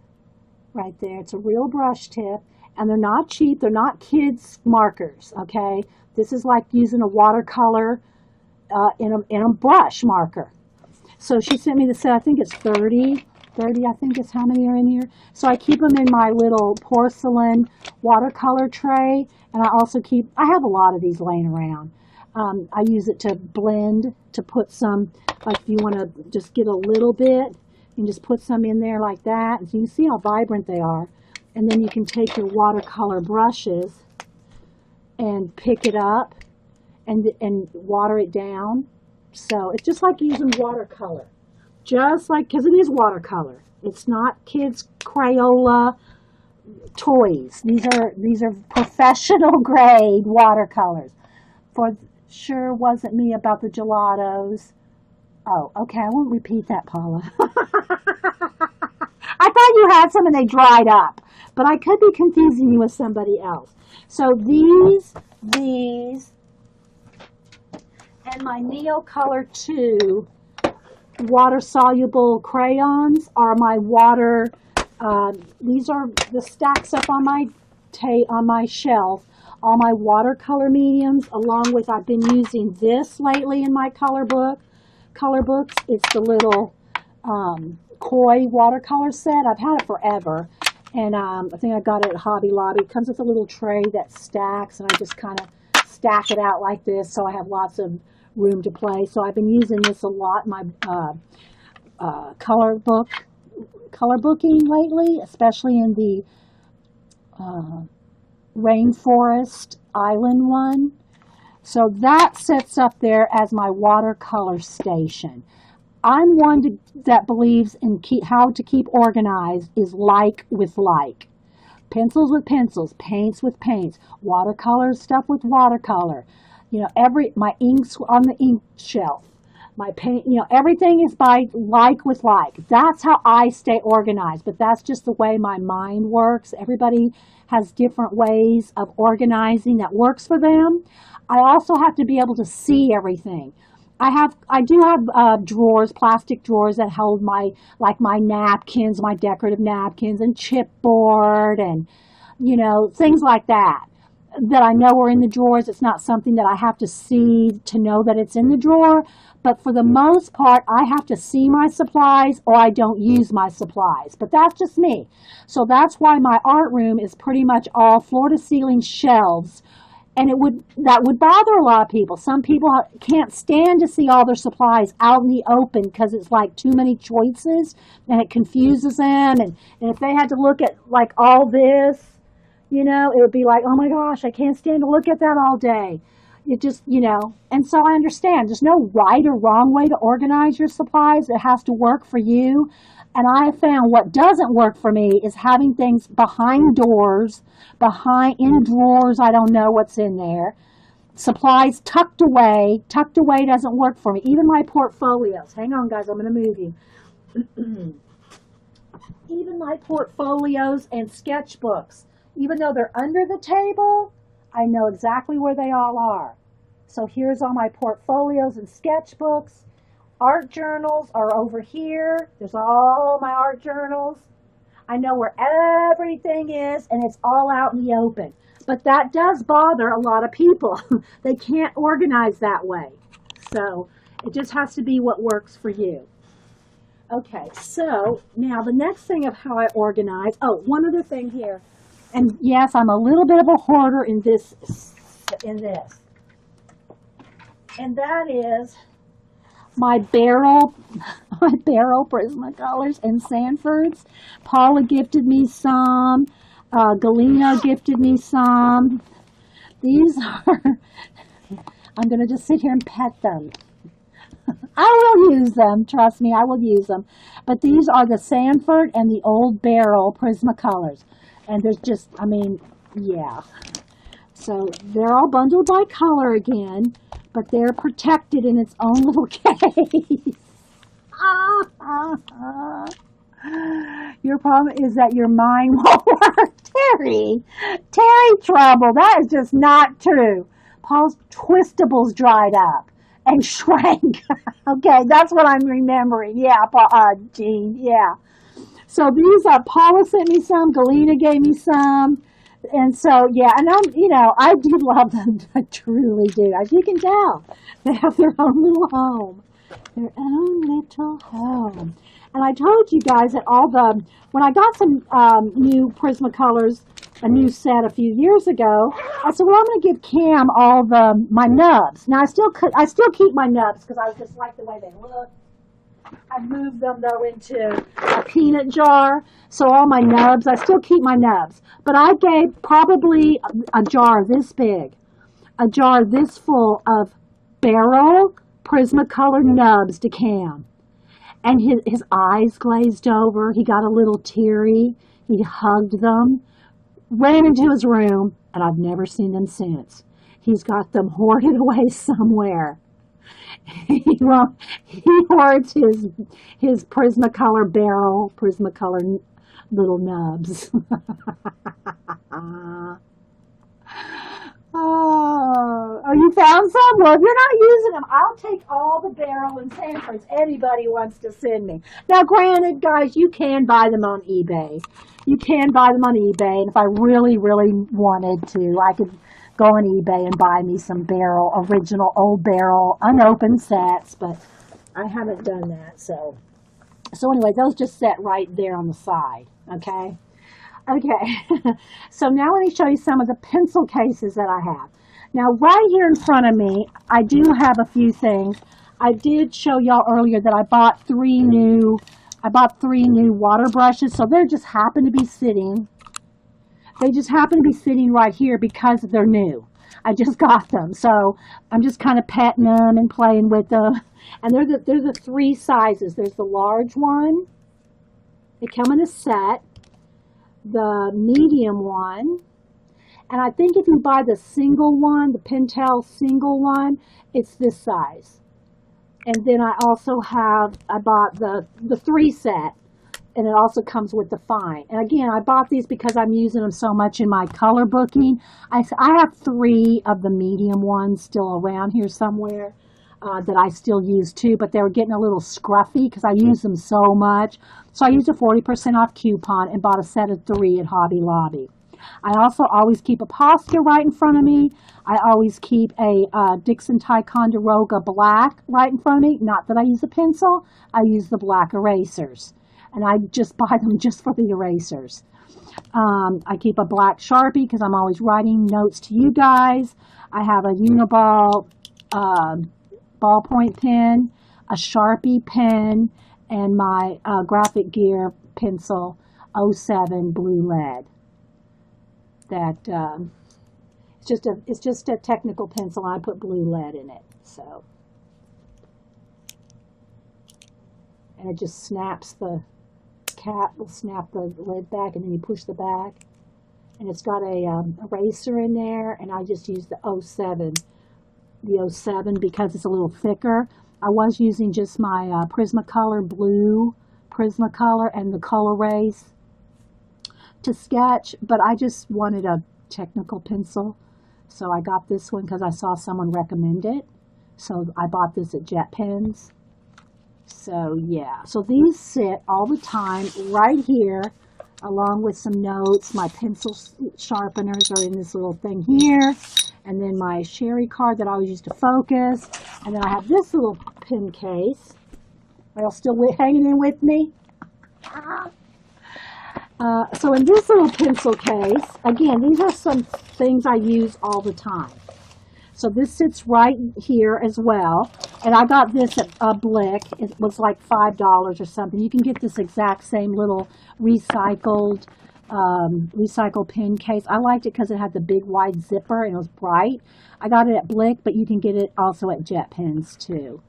right there. It's a real brush tip. And they're not cheap. They're not kids markers, okay? This is like using a watercolor in a brush marker. So she sent me the set. I think it's 30. 30, I think is how many are in here. So I keep them in my little porcelain watercolor tray. And I also I have a lot of these laying around. I use it to blend, to put some, like if you want to just get a little bit, you can just put some in there like that. And so you can see how vibrant they are. And then you can take your watercolor brushes and pick it up and water it down. So it's just like using watercolor. Just like, because it is watercolor. It's not kids' Crayola toys. These are professional grade watercolors. For sure wasn't me about the gelatos. Oh, okay, I won't repeat that, Paula. I thought you had some and they dried up, but I could be confusing you with somebody else. So these, and my Neocolor 2 water-soluble crayons are my water. These are the stacks up on my shelf. All my watercolor mediums, along with I've been using this lately in my color books. It's the little Koi watercolor set. I've had it forever, and I think I got it at Hobby Lobby. It comes with a little tray that stacks, and I just kind of stack it out like this, so I have lots of room to play. So I've been using this a lot in my color booking lately, especially in the Rainforest Island one. So that sits up there as my watercolor station. I'm one that believes in how to keep organized is like with like. Pencils with pencils, paints with paints, watercolor stuff with watercolor. You know, my inks on the ink shelf, my paint, you know, everything is by like with like. That's how I stay organized, but that's just the way my mind works. Everybody has different ways of organizing that works for them. I also have to be able to see everything. I do have drawers, plastic drawers that hold my napkins, my decorative napkins and chipboard and, you know, things like that I know are in the drawers. It's not something that I have to see to know that it's in the drawer. But for the most part, I have to see my supplies or I don't use my supplies. But that's just me. So that's why my art room is pretty much all floor-to-ceiling shelves. And that would bother a lot of people. Some people can't stand to see all their supplies out in the open because it's like too many choices and it confuses them. And if they had to look at like all this, you know, it would be like, oh my gosh, I can't stand to look at that all day. It just, you know, and so I understand there's no right or wrong way to organize your supplies. It has to work for you. And I have found what doesn't work for me is having things behind doors, in drawers. I don't know what's in there. Supplies tucked away. Tucked away doesn't work for me. Even my portfolios. Hang on, guys. I'm going to move you. Even my portfolios and sketchbooks, even though they're under the table, I know exactly where they all are. So here's all my portfolios and sketchbooks. Art journals are over here. There's all my art journals. I know where everything is, and it's all out in the open. But that does bother a lot of people. They can't organize that way. So it just has to be what works for you. Okay, so now the next thing of how I organize. Oh, one other thing here. And yes, I'm a little bit of a hoarder in this. And that is my barrel Prismacolors and Sanfords. Paula gifted me some. Galena gifted me some. These are, I'm going to just sit here and pet them. I will use them. Trust me, I will use them. But these are the Sanford and the Old Barrel Prismacolors. And there's just, I mean, yeah. So they're all bundled by color again, but they're protected in its own little case. Your problem is that your mind won't work. Terry trouble. That is just not true. Paul's twistables dried up and shrank. Okay, that's what I'm remembering. Yeah, Jean. Yeah. So these are, Paula sent me some, Galena gave me some. And so, yeah, and I do love them. I truly do. As you can tell, they have their own little home. Their own little home. And I told you guys that when I got some new Prismacolors, a new set a few years ago, I said, well, I'm going to give Cam all my nubs. Now, I still keep my nubs because I just like the way they look. I moved them, though, into a peanut jar. So all my nubs, I still keep my nubs. But I gave probably a jar this big, a jar this full of barrel Prismacolor nubs to Cam. And his eyes glazed over. He got a little teary. He hugged them, ran into his room, and I've never seen them since. He's got them hoarded away somewhere. He hoards his Prismacolor barrel, Prismacolor little nubs. Oh, you found some? Well, if you're not using them, I'll take all the barrel and samples anybody wants to send me. Now, granted, guys, you can buy them on eBay. You can buy them on eBay, and if I really, really wanted to, I could go on eBay and buy me some original old barrel, unopened sets, but I haven't done that. So anyway, those just set right there on the side, okay? Okay, so now let me show you some of the pencil cases that I have. Now, right here in front of me, I do have a few things. I did show y'all earlier that I bought three new water brushes, so they just happen to be sitting. They just happen to be sitting right here because they're new. I just got them, so I'm just kind of petting them and playing with them. And they're the three sizes. There's the large one. They come in a set. The medium one, and I think if you buy the single one, the Pentel single one, it's this size. And then I bought the 3 set, and it also comes with the fine. And again, I bought these because I'm using them so much in my color booking. I have 3 of the medium ones still around here somewhere. That I still use too, but they were getting a little scruffy because I use them so much. So I used a 40% off coupon and bought a set of 3 at Hobby Lobby. I also always keep a Posca right in front of me. I always keep a Dixon Ticonderoga black right in front of me. Not that I use a pencil, I use the black erasers. And I just buy them just for the erasers. I keep a black Sharpie because I'm always writing notes to you guys. I have a Uniball ballpoint pen, a Sharpie pen, and my Graphic Gear pencil 07 blue lead. That it's just a technical pencil, and I put blue lead in it. So, and it just snaps the cap. Will snap the lid back, and then you push the back, and it's got a eraser in there, and I just use the 07. The 07 because it's a little thicker. I was using just my Prismacolor blue Prismacolor and the Colorase to sketch, but I just wanted a technical pencil, so I got this one because I saw someone recommend it. So I bought this at Jet Pens. So yeah, so these sit all the time right here, along with some notes. My pencil sharpeners are in this little thing here. And then my sherry card that I always use to focus. And then I have this little pen case. Are y'all still hanging in with me? So in this little pencil case, again, these are some things I use all the time. So this sits right here as well. And I got this at Blick. It was like $5 or something. You can get this exact same little recycled pen case. I liked it because it had the big wide zipper and it was bright. I got it at Blick, but you can get it also at Jet Pens too.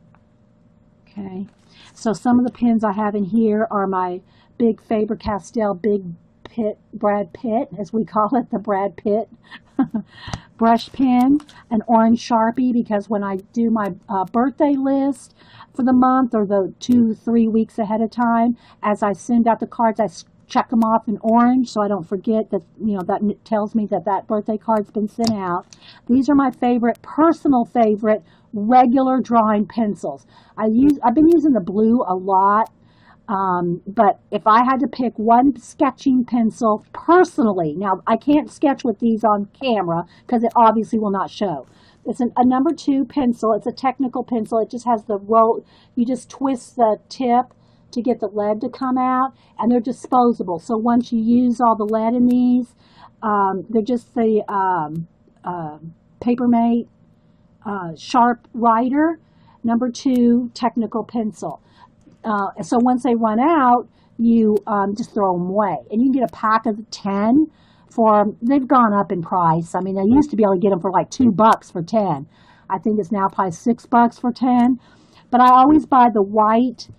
Okay, so some of the pens I have in here are my big Faber-Castell big Brad Pitt, as we call it, the Brad Pitt brush pen, an orange Sharpie, because when I do my birthday list for the month or the 2-3 weeks ahead of time, as I send out the cards, I check them off in orange so I don't forget that, that tells me that that birthday card's been sent out. These are my personal favorite regular drawing pencils. I've been using the blue a lot. But if I had to pick one sketching pencil personally, now I can't sketch with these on camera because it obviously will not show. It's a number 2 pencil. It's a technical pencil. It just has the roll. You just twist the tip to get the lead to come out, and they're disposable. So once you use all the lead in these, they're just the Papermate Sharp Writer number 2 technical pencil. So once they run out, you just throw them away. And you can get a pack of 10 they've gone up in price. I mean, I used to be able to get them for like $2 for 10. I think it's now probably $6 for 10. But I always buy the white,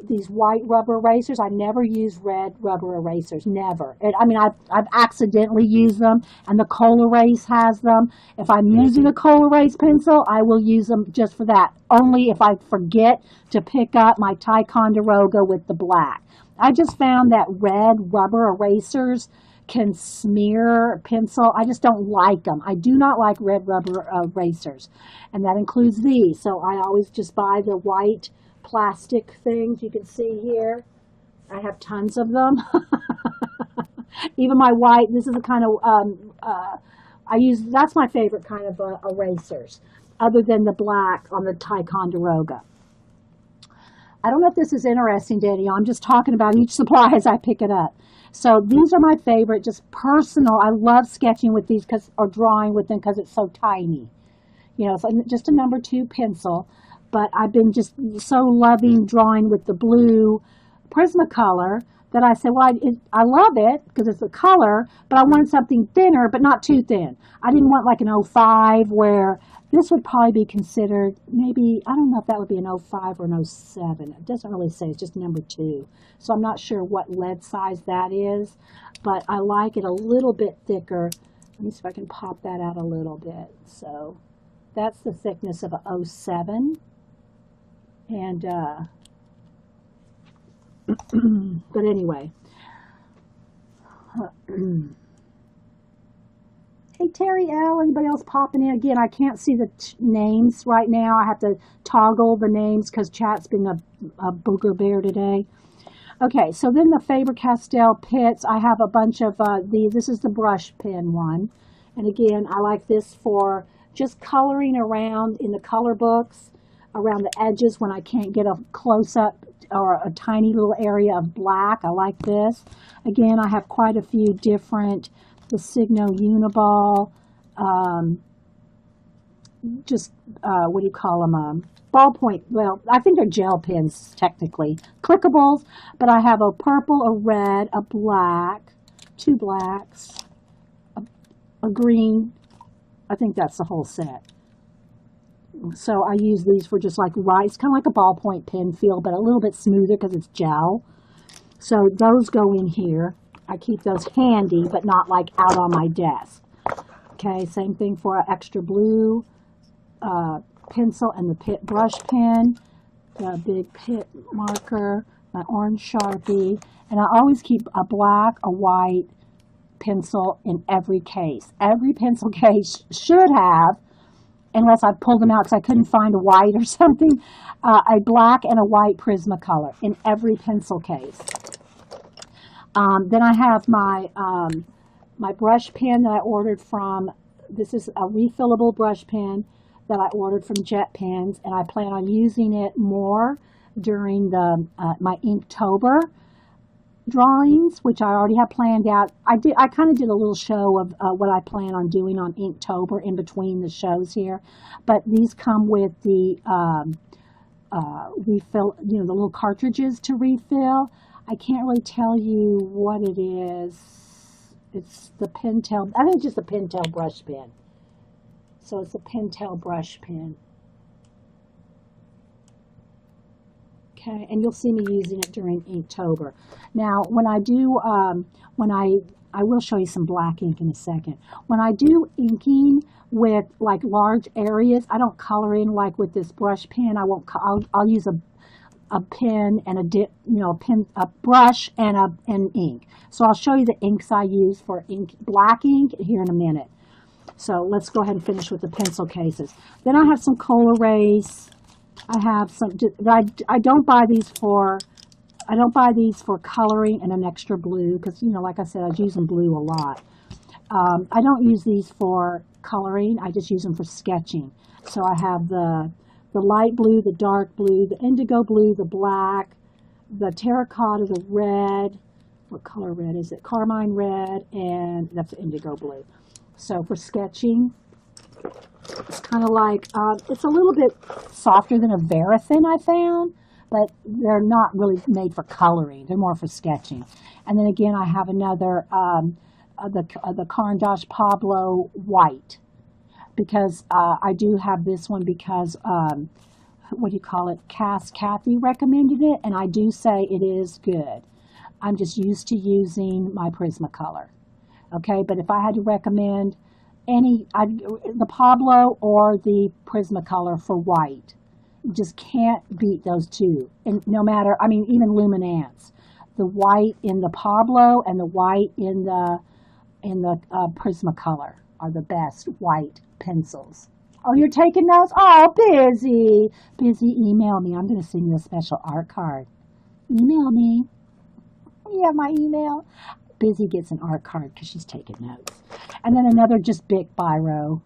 these white rubber erasers. I never use red rubber erasers, never. I've accidentally used them, and the Col-Erase has them. If I'm using a Col-Erase pencil, I will use them just for that. Only if I forget to pick up my Ticonderoga with the black. I just found that red rubber erasers can smear pencil. I just don't like them. I do not like red rubber erasers, and that includes these. So I always just buy the white plastic things you can see here. I have tons of them. Even my white, this is the kind of, that's my favorite kind of erasers, other than the black on the Ticonderoga. I don't know if this is interesting to any. I'm just talking about each supply as I pick it up. So these are my favorite, just personal. I love sketching with these or drawing with them because it's so tiny. It's just a number 2 pencil. But I've been just so loving drawing with the blue Prismacolor that I said, well, I love it because it's a color, but I wanted something thinner, but not too thin. I didn't want like an 05 where this would probably be considered maybe, I don't know if that would be an 05 or an 07. It doesn't really say, it's just number 2. So I'm not sure what lead size that is, but I like it a little bit thicker. Let me see if I can pop that out a little bit. So that's the thickness of a 07. And, but anyway. Hey, Terry L, anybody else popping in? Again, I can't see the names right now. I have to toggle the names because chat's been a booger bear today. Okay, so then the Faber-Castell pits. I have a bunch of this is the brush pen one. And again, I like this for just coloring around in the color books, around the edges when I can't get a close-up or a tiny little area of black. I like this. Again, I have quite a few different, the Signo Uniball, what do you call them? Ballpoint, well, I think they're gel pens, technically. Clickables, but I have a purple, a red, a black, 2 blacks, a green. I think that's the whole set. So I use these for just like it's kind of like a ballpoint pen feel, but a little bit smoother because it's gel. So those go in here. I keep those handy, but not like out on my desk. Okay, same thing for an extra blue pencil and the Pitt brush pen, the big Pitt marker, my orange Sharpie, and I always keep a black, a white pencil in every case. Every pencil case should have, unless I pulled them out because I couldn't find a white or something, a black and a white Prismacolor in every pencil case. Then I have my my brush pen that I ordered from, this is a refillable brush pen that I ordered from Jet Pens, and I plan on using it more during the my Inktober drawings, which I already have planned out. I kind of did a little show of what I plan on doing on Inktober in between the shows here, but these come with the refill, the little cartridges to refill. I can't really tell you what it is. It's the Pentel, I think it's just a Pentel brush pen. So it's a Pentel brush pen. Okay, and you'll see me using it during Inktober. Now, when I do, I will show you some black ink in a second. When I do inking with like large areas, I don't color in like with this brush pen. I won't. I'll use a pen and a dip, a brush and an ink. So I'll show you the inks I use for black ink here in a minute. So let's go ahead and finish with the pencil cases. Then I have some Colorays. I have some. I don't buy these for. I don't buy these for coloring and an extra blue because, like I said, I was using blue a lot. I don't use these for coloring. I just use them for sketching. So I have the light blue, the dark blue, the indigo blue, the black, the terracotta, the red. What color red is it? Carmine red, and that's indigo blue. So for sketching, it's kind of like, it's a little bit softer than a Verithin I found, but they're not really made for coloring. They're more for sketching. And then again, I have another, the Caran d'Ache Pablo white, because I do have this one because, what do you call it? Kathy recommended it, and I do say it is good. I'm just used to using my Prismacolor. Okay, but if I had to recommend the Pablo or the Prismacolor for white, you just can't beat those two. And no matter, even Luminance, the white in the Pablo and the white in the Prismacolor are the best white pencils. Oh, you're taking notes? Oh, Busy, email me. I'm going to send you a special art card. Email me. You have my email. Busy gets an art card because she's taking notes. And then another just Bic Biro,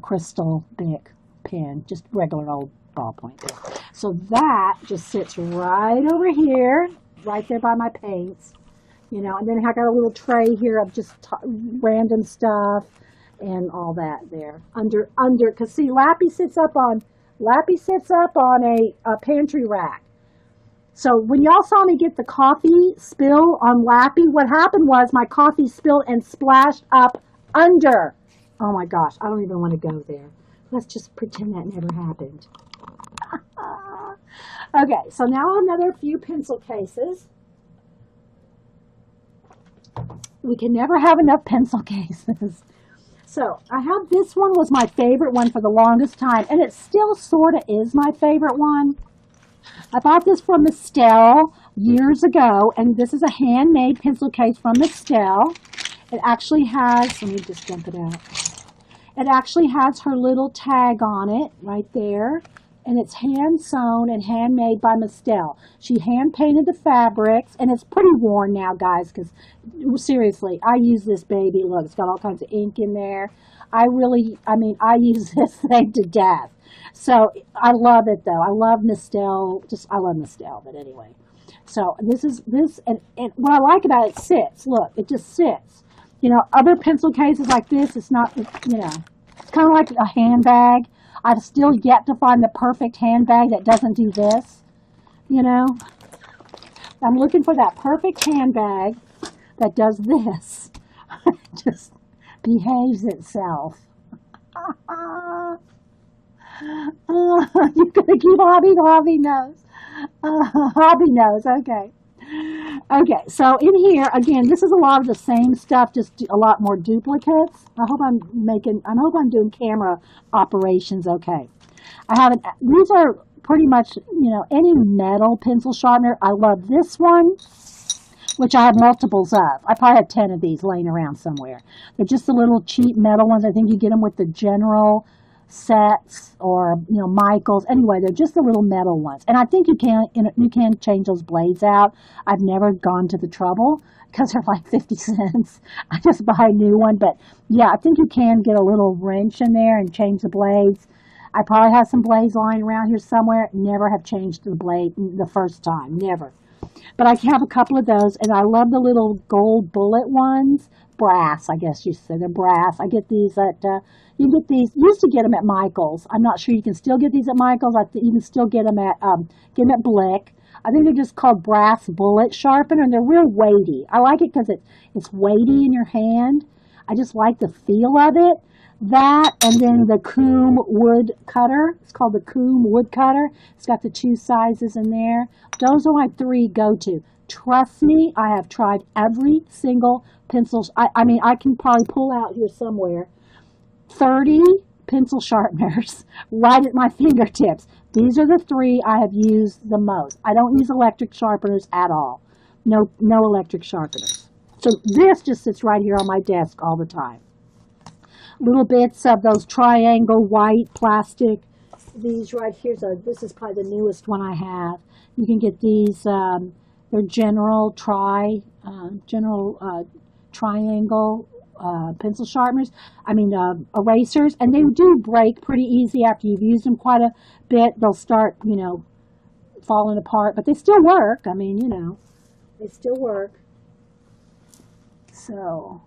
crystal Bic pen, just regular old ballpoint pen. So that just sits right over here, right there by my paints, and then I got a little tray here of just random stuff and all that there under, because see, Lappy sits up on a pantry rack. So when y'all saw me get the coffee spill on Lappy, what happened was my coffee spilled and splashed up under. Oh my gosh, I don't even want to go there. Let's just pretend that never happened. Okay, so now another few pencil cases. We can never have enough pencil cases. So I have this one, was my favorite one for the longest time, and it still sort of is my favorite one. I bought this from Mistel years ago, and this is a handmade pencil case from Mistel. It actually has, let me just dump it out. It actually has her little tag on it right there, and it's hand sewn and handmade by Mistel. She hand painted the fabrics, and it's pretty worn now, guys, because seriously, I use this baby. Look, it's got all kinds of ink in there. I use this thing to death. So I love it though. I love Mistel. I love Mistel. But anyway, so this, and what I like about it sits. Look, it just sits. Other pencil cases like this, it's not. It's kind of like a handbag. I've still yet to find the perfect handbag that doesn't do this. I'm looking for that perfect handbag that does this. Just behaves itself. You're going to keep Hobby knows. Hobby knows, okay. Okay, so in here, again, this is a lot of the same stuff, just a lot more duplicates. I hope I'm doing camera operations okay. These are pretty much, any metal pencil sharpener. I love this one, which I have multiples of. I probably have 10 of these laying around somewhere. They're just the little cheap metal ones. I think you get them with the General sets or Michaels. Anyway, they're just the little metal ones, and I think you can change those blades out. I've never gone to the trouble because they're like 50 cents. I just buy a new one, but yeah, I think you can get a little wrench in there and change the blades. I probably have some blades lying around here somewhere. Never have changed the blade the first time, never. But I have a couple of those, and I love the little gold bullet ones. Brass, I guess you say. They're brass. I get these at, you get these, used to get them at Michael's. I'm not sure you can still get these at Michael's. You can still get them at Blick. I think they're just called brass bullet sharpener, and they're real weighty. I like it because it's weighty in your hand. I just like the feel of it. That and then the Coombe wood cutter. It's called the Coombe wood cutter. It's got the two sizes in there. Those are my three go-to. Trust me, I have tried every single pencil. I mean, I can probably pull out here somewhere 30 pencil sharpeners right at my fingertips. These are the three I have used the most. I don't use electric sharpeners at all. No, no electric sharpeners. So this just sits right here on my desk all the time. Little bits of those triangle white plastic. These right here, so this is probably the newest one I have. You can get these, they're general triangle pencil sharpeners, erasers, and they do break pretty easy after you've used them quite a bit. They'll start, falling apart, but they still work. I mean, they still work. So,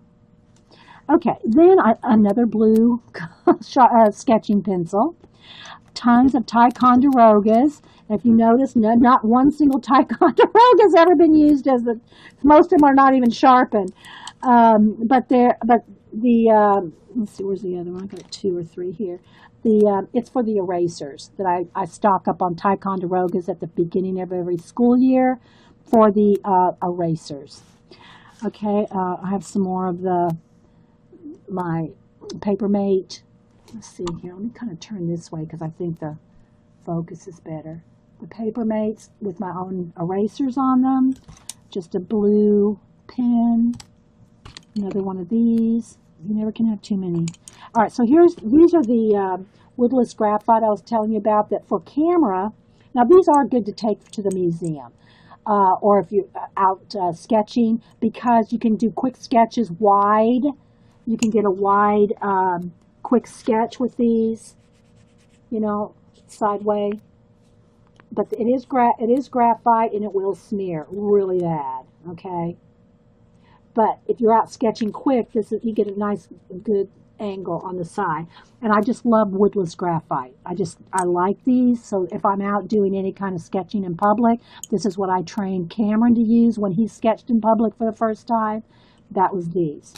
okay, then another blue sketching pencil. Tons of Ticonderogas. If you notice, not one single Ticonderoga has ever been used most of them are not even sharpened. But let's see, where's the other one? I got 2 or 3 here. It's for the erasers that I stock up on Ticonderogas at the beginning of every school year for the erasers. Okay, I have some more of my Papermate. Let's see here. Let me kind of turn this way because I think the focus is better. The Papermates with my own erasers on them. Just a blue pen. Another one of these. You never can have too many. All right, so these are the woodless graphite I was telling you about that for camera. Now, these are good to take to the museum. Or if you're out sketching, because you can do quick sketches wide. You can get a wide quick sketch with these, sideways. But it is graphite and it will smear really bad, okay? But if you're out sketching quick, you get a nice, good angle on the side. And I just love woodless graphite. I like these. So if I'm out doing any kind of sketching in public, this is what I trained Cameron to use when he sketched in public for the first time. That was these.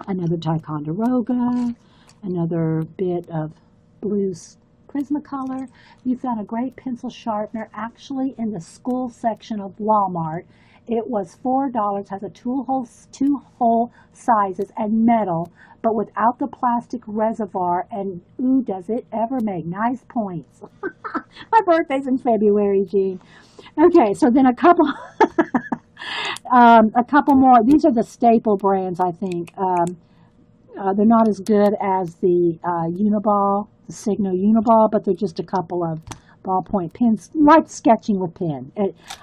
Another Ticonderoga, another bit of blue Prismacolor. You've got a great pencil sharpener actually in the school section of Walmart. It was $4, has a two hole sizes and metal, but without the plastic reservoir. And ooh, does it ever make nice points. My birthday's in February, Jean. Okay, so then a couple more. These are the staple brands, I think. They're not as good as the Uniball, the Signo Uniball, but they're just a couple of ballpoint pens, like sketching with pen.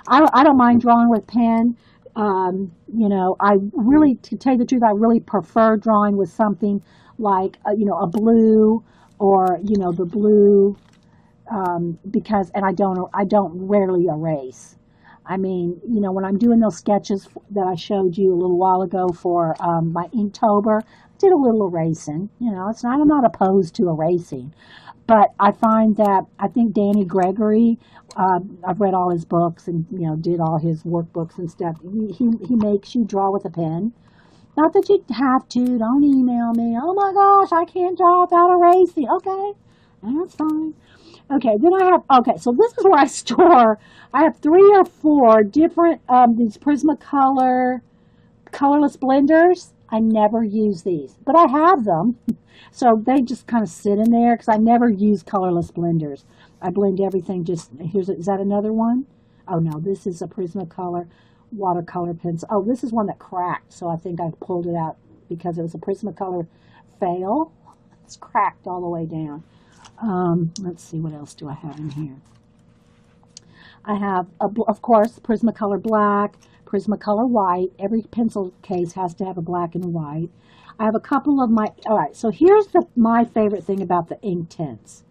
I don't mind drawing with pen. I really, to tell you the truth, I really prefer drawing with something like, a blue or, the blue, because, and I don't rarely erase. I mean, when I'm doing those sketches that I showed you a little while ago for my Inktober, I did a little erasing. I'm not opposed to erasing. But I find that, I think Danny Gregory, I've read all his books and, did all his workbooks and stuff. He makes you draw with a pen. Not that you have to. Don't email me. Oh my gosh, I can't draw without erasing. Okay, that's fine. Okay, then so this is where I have 3 or 4 different, these Prismacolor colorless blenders. I never use these, but I have them. So they just kind of sit in there because I never use colorless blenders. I blend everything is that another one? Oh no, this is a Prismacolor watercolor pencil. Oh, this is one that cracked, so I think I pulled it out because it was a Prismacolor fail. It's cracked all the way down. Let's see, what else do I have in here? I have, of course, Prismacolor black, Prismacolor white. Every pencil case has to have a black and a white. I have a couple of all right, so here's my favorite thing about the ink tints.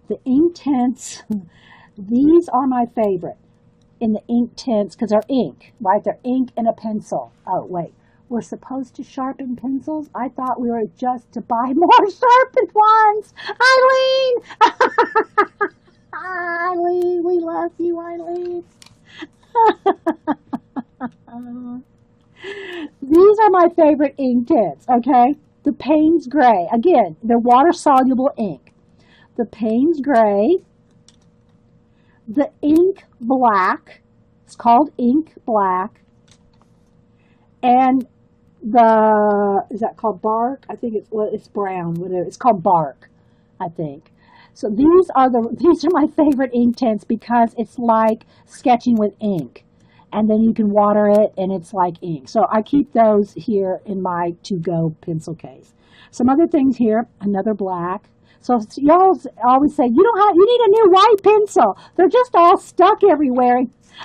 The ink tints, these are my favorite in the ink tints because they're ink, right? They're ink in a pencil. Oh, wait. We're supposed to sharpen pencils? I thought we were just to buy more sharpened ones. Eileen! Eileen, we love you, Eileen. These are my favorite ink tints, okay? The Payne's Gray. Again, they're water-soluble ink. The Payne's Gray. The Ink Black. It's called Ink Black. And is that called Bark? I think it's brown. Whatever. It's called Bark, I think. So these are my favorite ink tints because it's like sketching with ink. And then you can water it and it's like ink. So I keep those here in my to-go pencil case. Some other things here, another black. So y'all always say, you need a new white pencil. They're just all stuck everywhere.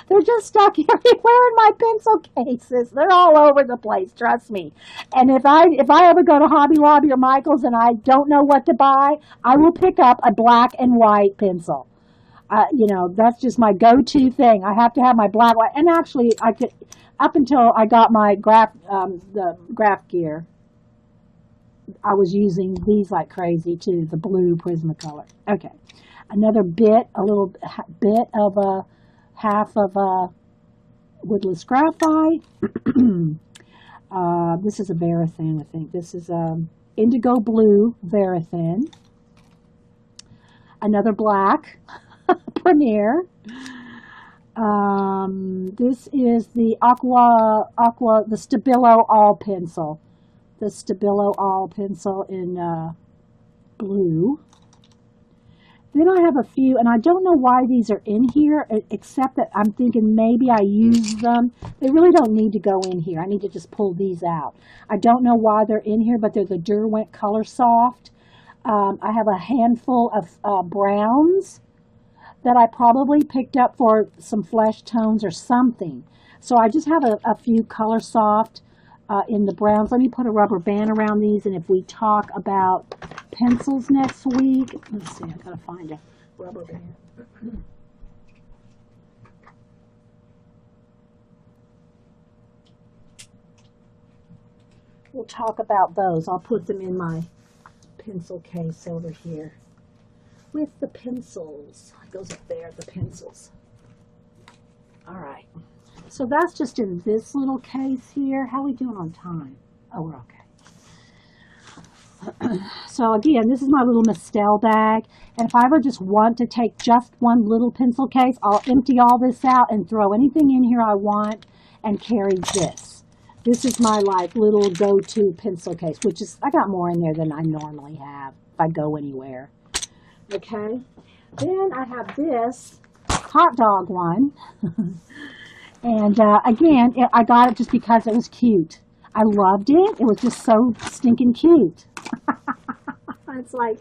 They're just stuck everywhere in my pencil cases. They're all over the place, trust me. And if I ever go to Hobby Lobby or Michael's and I don't know what to buy, I will pick up a black and white pencil. That's just my go-to thing. I have to have my black, white, and actually, I could, up until I got my the graph gear, I was using these like crazy too, the blue Prismacolor. Okay, another a little bit of a half of a woodless graphite. This is a Verithin, I think. This is indigo blue Verithin. Another black. Premier. This is the the Stabilo All pencil. The Stabilo All pencil in blue. Then I have a few, and I don't know why these are in here, except that I'm thinking maybe I used them. They really don't need to go in here. I need to just pull these out. I don't know why they're in here, but they're the Derwent Color Soft. I have a handful of browns that I probably picked up for some flesh tones or something. So I just have a few Color Soft in the browns. Let me put a rubber band around these, and if we talk about pencils next week, let's see, I've got to find a rubber band. We'll talk about those. I'll put them in my pencil case over here with the pencils. It goes up there, the pencils. All right. So that's just in this little case here. How are we doing on time? Oh, we're okay. So again, this is my little Mistel bag. And if I ever just want to take just one little pencil case, I'll empty all this out and throw anything in here I want and carry this. This is my like little go-to pencil case, which is, I got more in there than I normally have if I go anywhere. Okay. Then I have this hot dog one. And again, I got it just because it was cute. I loved it. It was just so stinking cute. It's like,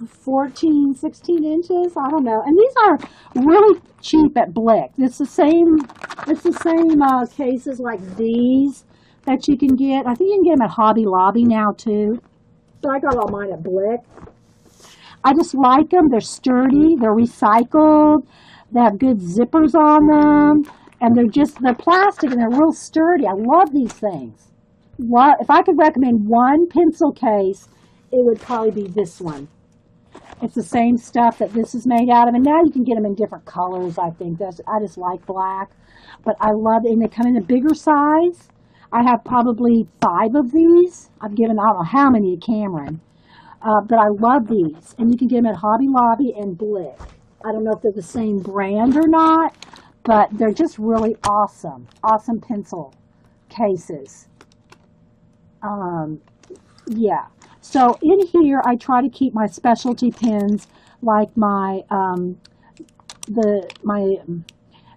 14, 16 inches. I don't know. And these are really cheap at Blick. It's the same cases like these that you can get. I think you can get them at Hobby Lobby now too. But I got all mine at Blick. I just like them. They're sturdy. They're recycled. They have good zippers on them. And they're plastic and they're real sturdy. I love these things. If I could recommend one pencil case, it would probably be this one. It's the same stuff that this is made out of. And now you can get them in different colors, I think. I just like black. But I love it. And they come in a bigger size. I have probably 5 of these. I've given, I don't know how many to Cameron. But I love these. And you can get them at Hobby Lobby and Blick. I don't know if they're the same brand or not. But they're just really awesome. Awesome pencil cases. Yeah. So in here, I try to keep my specialty pens like my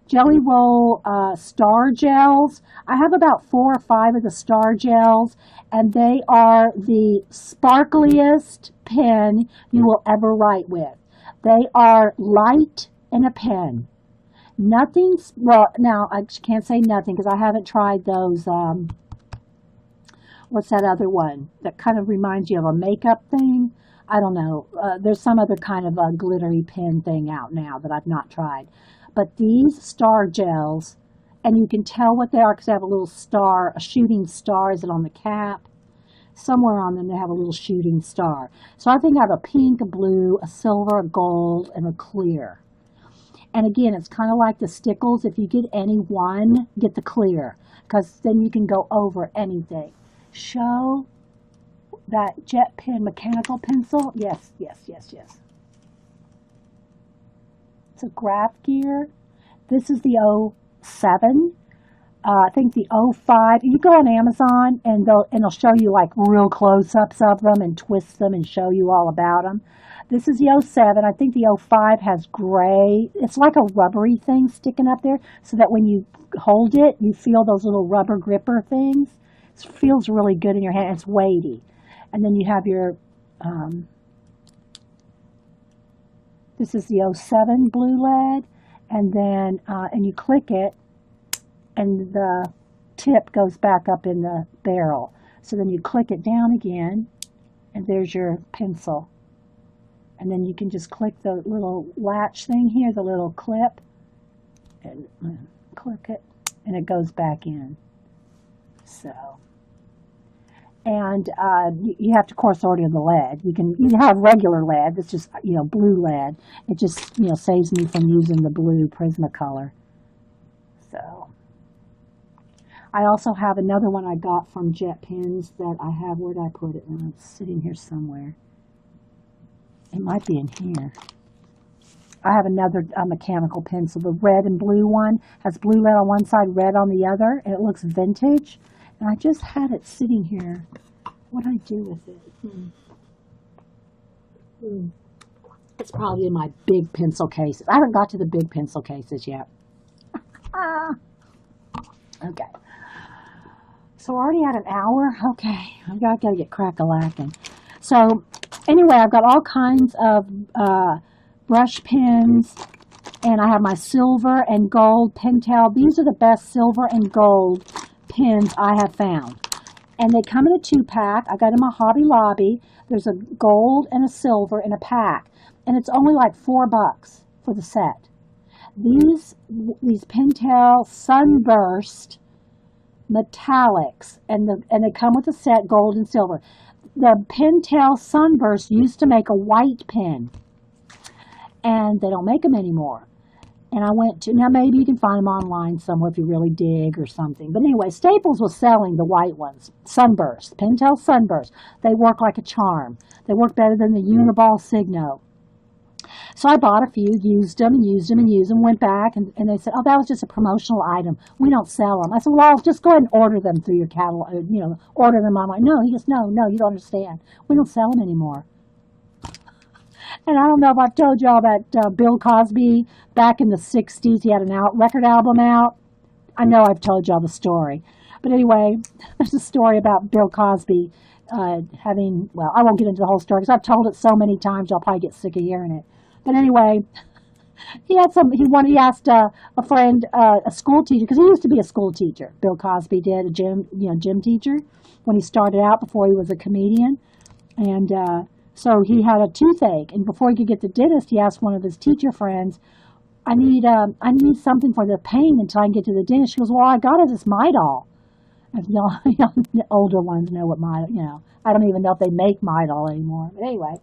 Jelly Roll Star Gels. I have about 4 or 5 of the Star Gels, and they are the sparkliest pen you will ever write with. They are light in a pen. Nothing, well, now I can't say nothing because I haven't tried those, what's that other one that kind of reminds you of a makeup thing? I don't know. There's some other kind of a glittery pen thing out now that I've not tried. But these Star Gels, and you can tell what they are because they have a little star, a shooting star. Is it on the cap? Somewhere on them they have a little shooting star. So I think I have a pink, a blue, a silver, a gold, and a clear. And again, it's kind of like the stickles. If you get any one, get the clear. Because then you can go over anything. Show that jet pen mechanical pencil. Yes, yes, yes, yes. It's a graph gear. This is the '07. I think the '05. You go on Amazon and it'll show you like real close-ups of them and twist them and show you all about them. This is the '07. I think the '05 has gray. It's like a rubbery thing sticking up there so that when you hold it, you feel those little rubber gripper things. It feels really good in your hand. It's weighty. And then you have your, this is the '07 blue lead. And then, and you click it and the tip goes back up in the barrel. So then you click it down again and there's your pencil. And then you can just click the little latch thing here, the little clip, and click it, and it goes back in. So, and you have to, of course, order the lead. You have regular lead. That's just, blue lead. It just, saves me from using the blue Prismacolor. So, I also have another one I got from Jet Pens that I have. Where did I put it? It's sitting here somewhere. It might be in here. I have another mechanical pencil. The red and blue one has blue lead on one side, red on the other, and it looks vintage. And I just had it sitting here. What did I do with it? It's probably in my big pencil cases. I haven't got to the big pencil cases yet. Okay. So we're already at an hour. Okay. I've got to get crack-a-lacking. So anyway, I've got all kinds of brush pens, and I have my silver and gold Pentel. These are the best silver and gold pens I have found. And they come in a 2-pack. I got them at Hobby Lobby. There's a gold and a silver in a pack. And it's only like $4 for the set. These Pentel Sunburst metallics, and they come with a set, gold and silver. The Pentel Sunburst used to make a white pen, and they don't make them anymore. And I went to, now maybe you can find them online somewhere if you really dig or something. But anyway, Staples was selling the white ones, Sunburst, Pentel Sunburst. They work like a charm. They work better than the Uniball Signo. So I bought a few, used them, went back, and they said, oh, that was just a promotional item. We don't sell them. I said, well, just go ahead and order them through your catalog, order them online. No, he goes, no, you don't understand. We don't sell them anymore. And I don't know if I've told y'all about Bill Cosby back in the 60s. He had a record album out. I know I've told y'all the story. But anyway, there's a story about Bill Cosby having, well, I won't get into the whole story because I've told it so many times y'all probably get sick of hearing it. But anyway, he asked a friend, a school teacher, because he used to be a school teacher. Bill Cosby did, a gym teacher when he started out before he was a comedian. And so he had a toothache, and before he could get the dentist, he asked one of his teacher friends, I need something for the pain until I can get to the dentist. She goes, well, I got it as Midol. If y'all older ones know what Midol, I don't even know if they make Midol anymore. But anyway,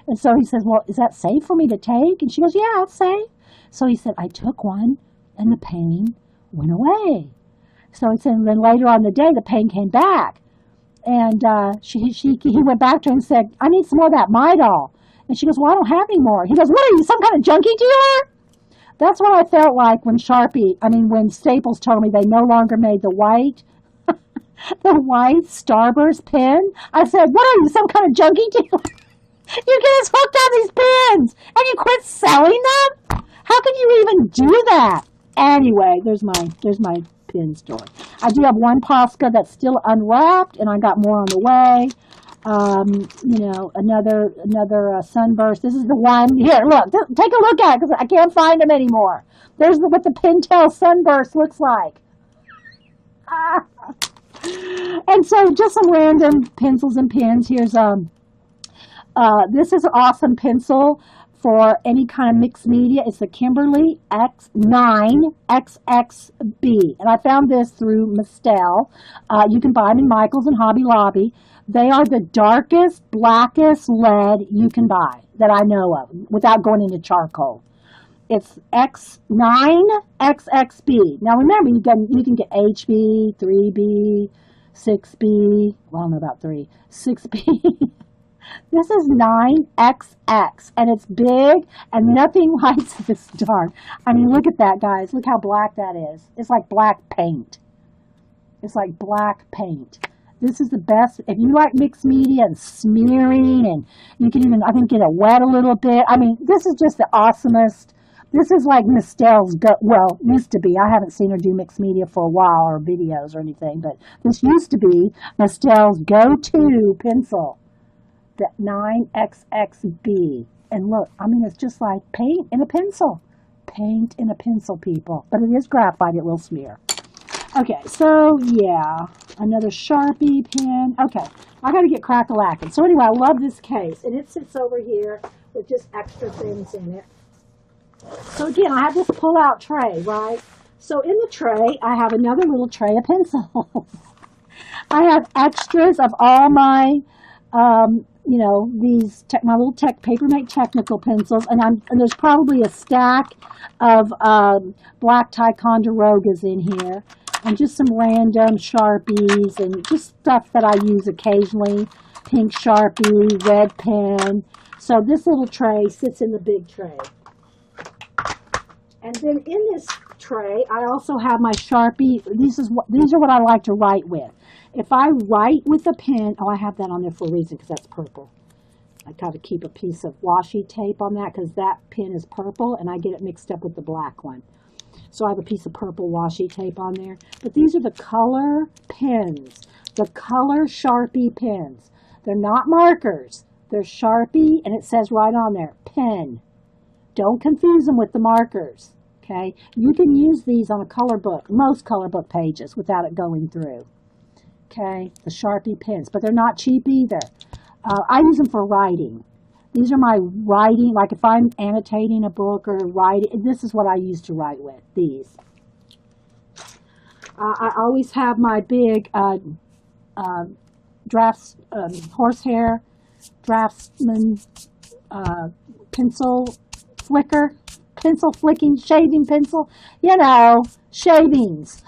and so he says, well, is that safe for me to take? And she goes, yeah, it's safe. So he said, I took one, and the pain went away. So he said, and then later on in the day, the pain came back. And he went back to her and said, I need some more of that Midol. And she goes, well, I don't have any more. He goes, what are you, some kind of junkie dealer? That's what I felt like when when Staples told me they no longer made the white Starburst pen. I said, what are you, some kind of junkie dealer? You get us hooked on these pens and you quit selling them? How can you even do that? Anyway, there's my pin story. I do have one Posca that's still unwrapped, and I got more on the way. Another Sunburst. This is the one here. Look, take a look at it because I can't find them anymore. There's what the Pentel Sunburst looks like. And so, just some random pencils and pens. Here's this is an awesome pencil for any kind of mixed media. It's the Kimberly X9 XXB. And I found this through Mistel. You can buy them in Michael's and Hobby Lobby. They are the darkest, blackest lead you can buy that I know of without going into charcoal. It's X9 XXB. Now remember, you can get HB, 3B, 6B, well, I don't know about 3, 6B. This is 9XX, and it's big, and nothing lights this dark. I mean, look at that, guys. Look how black that is. It's like black paint. It's like black paint. This is the best. If you like mixed media and smearing, and you can even, I think, get it wet a little bit. I mean, this is just the awesomest. This is like Mistel's well, used to be. I haven't seen her do mixed media for a while or videos or anything, but this used to be Mistel's go-to pencil, the 9XXB. And look, I mean, it's just like paint in a pencil. Paint in a pencil, people. But it is graphite. It will smear. Okay, so yeah, another Sharpie pen. Okay, I got to get crack-a-lackin'. So anyway, I love this case, and it sits over here with just extra things in it. So again, I have this pull-out tray, right? So in the tray, I have another little tray of pencils. I have extras of all my, you know, my little Papermate Technical pencils, and there's probably a stack of black Ticonderogas in here, and just some random Sharpies, and just stuff that I use occasionally. Pink Sharpie, red pen. So this little tray sits in the big tray. And then in this tray, I also have my Sharpie. These are what I like to write with. If I write with a pen, oh, I have that on there for a reason because that's purple. I got to keep a piece of washi tape on that because that pen is purple, and I get it mixed up with the black one. So I have a piece of purple washi tape on there. But these are the color pens, the color Sharpie pens. They're not markers. They're Sharpie, and it says right on there, pen. Don't confuse them with the markers. Okay, you can use these on a color book, most color book pages, without it going through. Okay, the Sharpie pens, but they're not cheap either. I use them for writing. These are my writing, like if I'm annotating a book or writing, this is what I use to write with, these. I always have my big horsehair draftsman pencil flicking, shaving pencil, you know, shavings.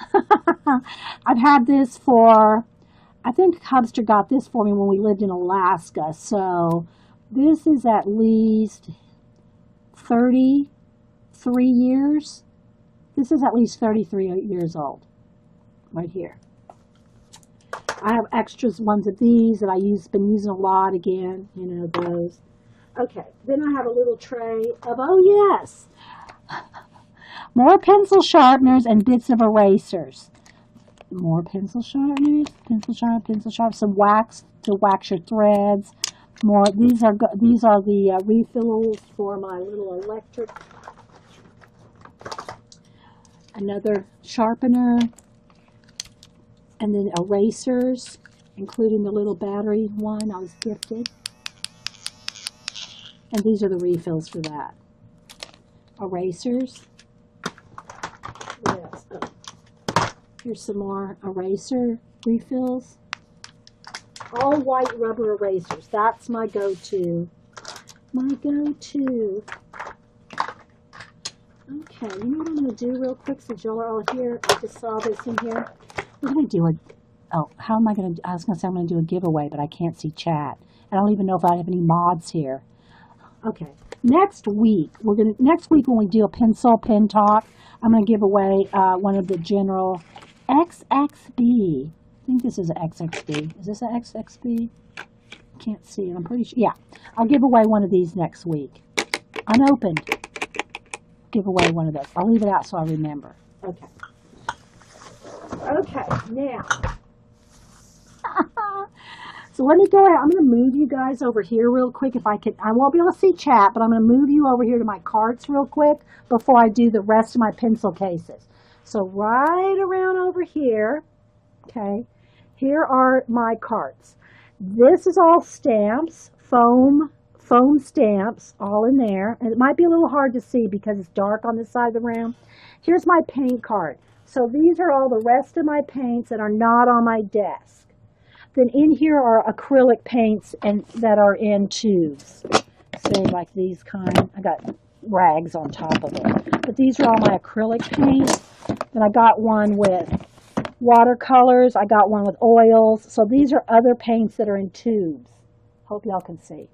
I've had this for, I think Hubster got this for me when we lived in Alaska, so this is at least 33 years. This is at least 33 years old, right here. I have extras ones of these that been using a lot again, you know, those. Okay, then I have a little tray of, oh yes, more pencil sharpeners and bits of erasers. More pencil sharpeners, pencil sharp, some wax to wax your threads. More. These are the refills for my little electric. Another sharpener, and then erasers, including the little battery one I was gifted. And these are the refills for that. Erasers. Yes. Oh. Here's some more eraser refills. All white rubber erasers. That's my go-to. My go-to. Okay, you know what I'm going to do real quick since y'all are all here? I just saw this in here. We're going to do how am I going to, I was going to say I'm going to do a giveaway, but I can't see chat. I don't even know if I have any mods here. Okay, next week when we do a pencil pen talk, I'm going to give away one of the General XXB. I think this is an XXB. Is this an XXB? Can't see it. I'm pretty sure. Yeah, I'll give away one of these next week. Unopened. Give away one of those. I'll leave it out so I remember. Okay. Okay, now. So let me go ahead. I'm going to move you guys over here real quick if I can. I won't be able to see chat, but I'm going to move you over here to my carts real quick before I do the rest of my pencil cases. So right around over here, okay, here are my carts. This is all stamps, foam stamps, all in there. And it might be a little hard to see because it's dark on this side of the room. Here's my paint cart. So these are all the rest of my paints that are not on my desk. Then in here are acrylic paints that are in tubes. Say like these kind. I got rags on top of it. But these are all my acrylic paints. Then I got one with watercolors. I got one with oils. So these are other paints that are in tubes. Hope y'all can see.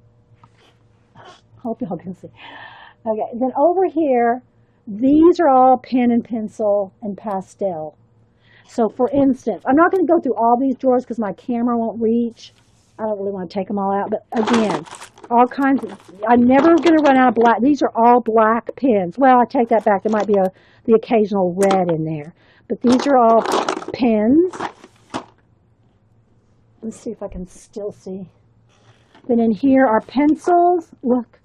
Hope y'all can see. Okay, then over here, these are all pen and pencil and pastel. So for instance, I'm not going to go through all these drawers because my camera won't reach. I don't really want to take them all out. But again, all kinds of, I'm never going to run out of black. These are all black pens. Well, I take that back. There might be the occasional red in there. But these are all pens. Let's see if I can still see. Then in here are pencils. Look,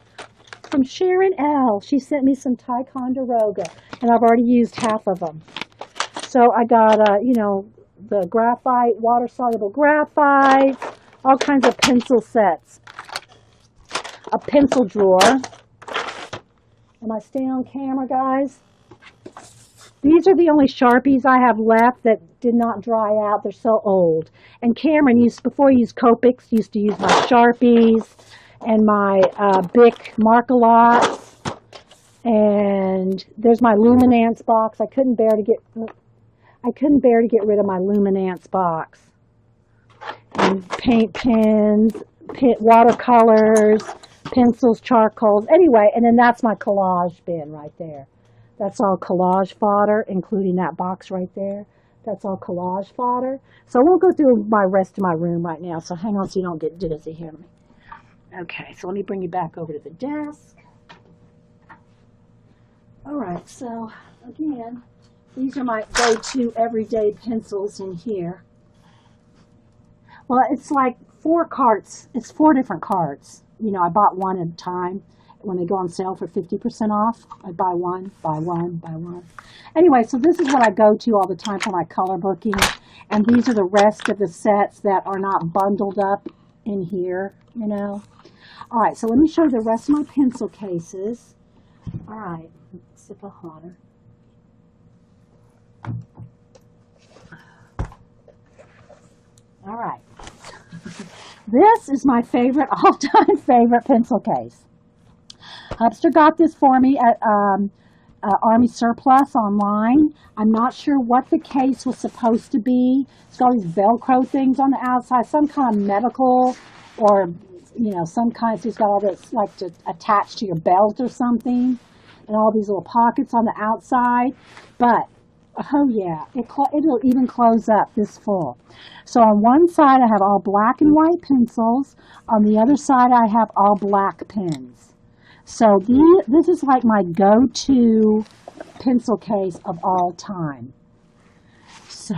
from Sharon L. She sent me some Ticonderoga, and I've already used half of them. So I got, you know, the graphite, water-soluble graphite, all kinds of pencil sets. A pencil drawer. Am I staying on camera, guys? These are the only Sharpies I have left that did not dry out. They're so old. And Cameron before he used Copics, used to use my Sharpies and my Bic Mark-a-Lots. And there's my Luminance box. I couldn't bear to get rid of my Luminance box. And paint pens, watercolors, pencils, charcoals. Anyway, and then that's my collage bin right there. That's all collage fodder, including that box right there. That's all collage fodder. So we'll go through my rest of my room right now. So hang on so you don't get dizzy here. Okay, so let me bring you back over to the desk. All right, so again, these are my go-to everyday pencils in here. Well, it's like 4 carts. It's 4 different carts. You know, I bought one at a time. When they go on sale for 50% off, I buy one, buy one, buy one. Anyway, so this is what I go to all the time for my color booking. And these are the rest of the sets that are not bundled up in here, you know. All right, so let me show you the rest of my pencil cases. All right, sip of water. All right. This is my favorite, all-time favorite pencil case. Hubster got this for me at Army Surplus online. I'm not sure what the case was supposed to be. It's got all these Velcro things on the outside, some kind of medical or, you know, some kind, so it's got all this like to attach to your belt or something, and all these little pockets on the outside. But, oh yeah, it'll even close up this full. So on one side I have all black and white pencils. On the other side I have all black pens. So this is like my go-to pencil case of all time. So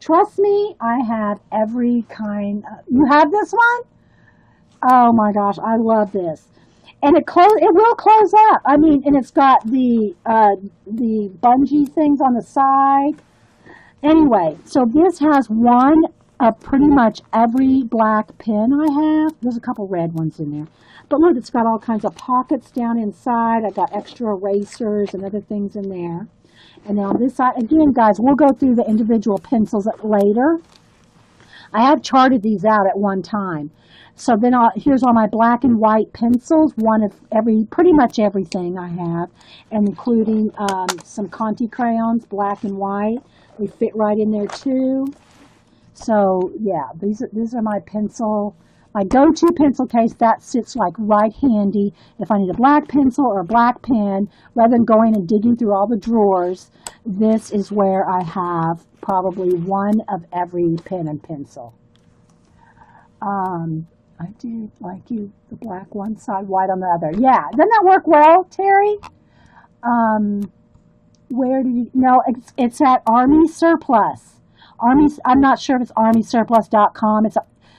trust me, I have every kind. You have this one? Oh my gosh, I love this. And it will close up. I mean, and it's got the bungee things on the side. Anyway, so this has one of pretty much every black pen I have. There's a couple red ones in there. But look, it's got all kinds of pockets down inside. I've got extra erasers and other things in there. And then on this side, again, guys, we'll go through the individual pencils later. I have charted these out at one time. So then here's all my black and white pencils, one of pretty much everything I have, and including some Conti crayons, black and white. They fit right in there too. So yeah, these are my go-to pencil case. That sits like right handy if I need a black pencil or a black pen. Rather than going and digging through all the drawers, this is where I have probably one of every pen and pencil. I do like you, the black one side, white on the other. Yeah, doesn't that work well, Terry? Where do you? No, it's at Army Surplus. I'm not sure if it's armysurplus.com.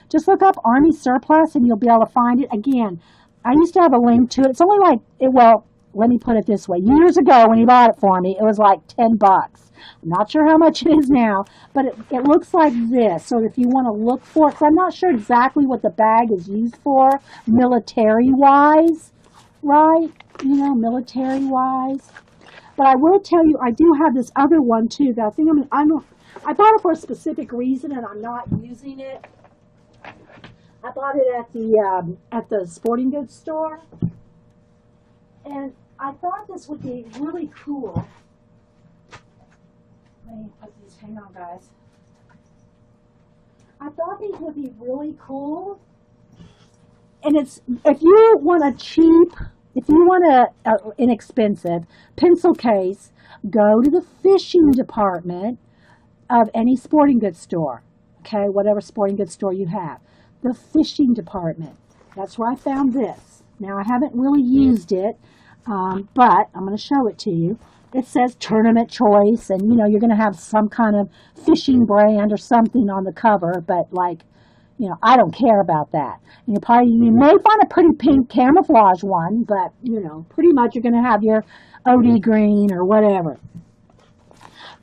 Just look up Army Surplus and you'll be able to find it. Again, I used to have a link to it. It's only like, well, let me put it this way. Years ago when he bought it for me, it was like $10. I'm not sure how much it is now, but it looks like this. So if you want to look for it, because I'm not sure exactly what the bag is used for, military-wise, right? You know, military-wise. But I will tell you, I do have this other one too that I think I bought it for a specific reason and I'm not using it. I bought it at the sporting goods store, and I thought this would be really cool. Let me put these Hang on, guys. I thought these would be really cool. And it's, if you want a cheap, if you want a inexpensive pencil case, go to the fishing department of any sporting goods store. Okay, whatever sporting goods store you have. The fishing department. That's where I found this. Now, I haven't really used it, but I'm going to show it to you. It says tournament choice, and, you know, you're going to have some kind of fishing brand or something on the cover, but, like, you know, I don't care about that. And you may find a pretty pink camouflage one, but, you know, pretty much you're going to have your OD green or whatever.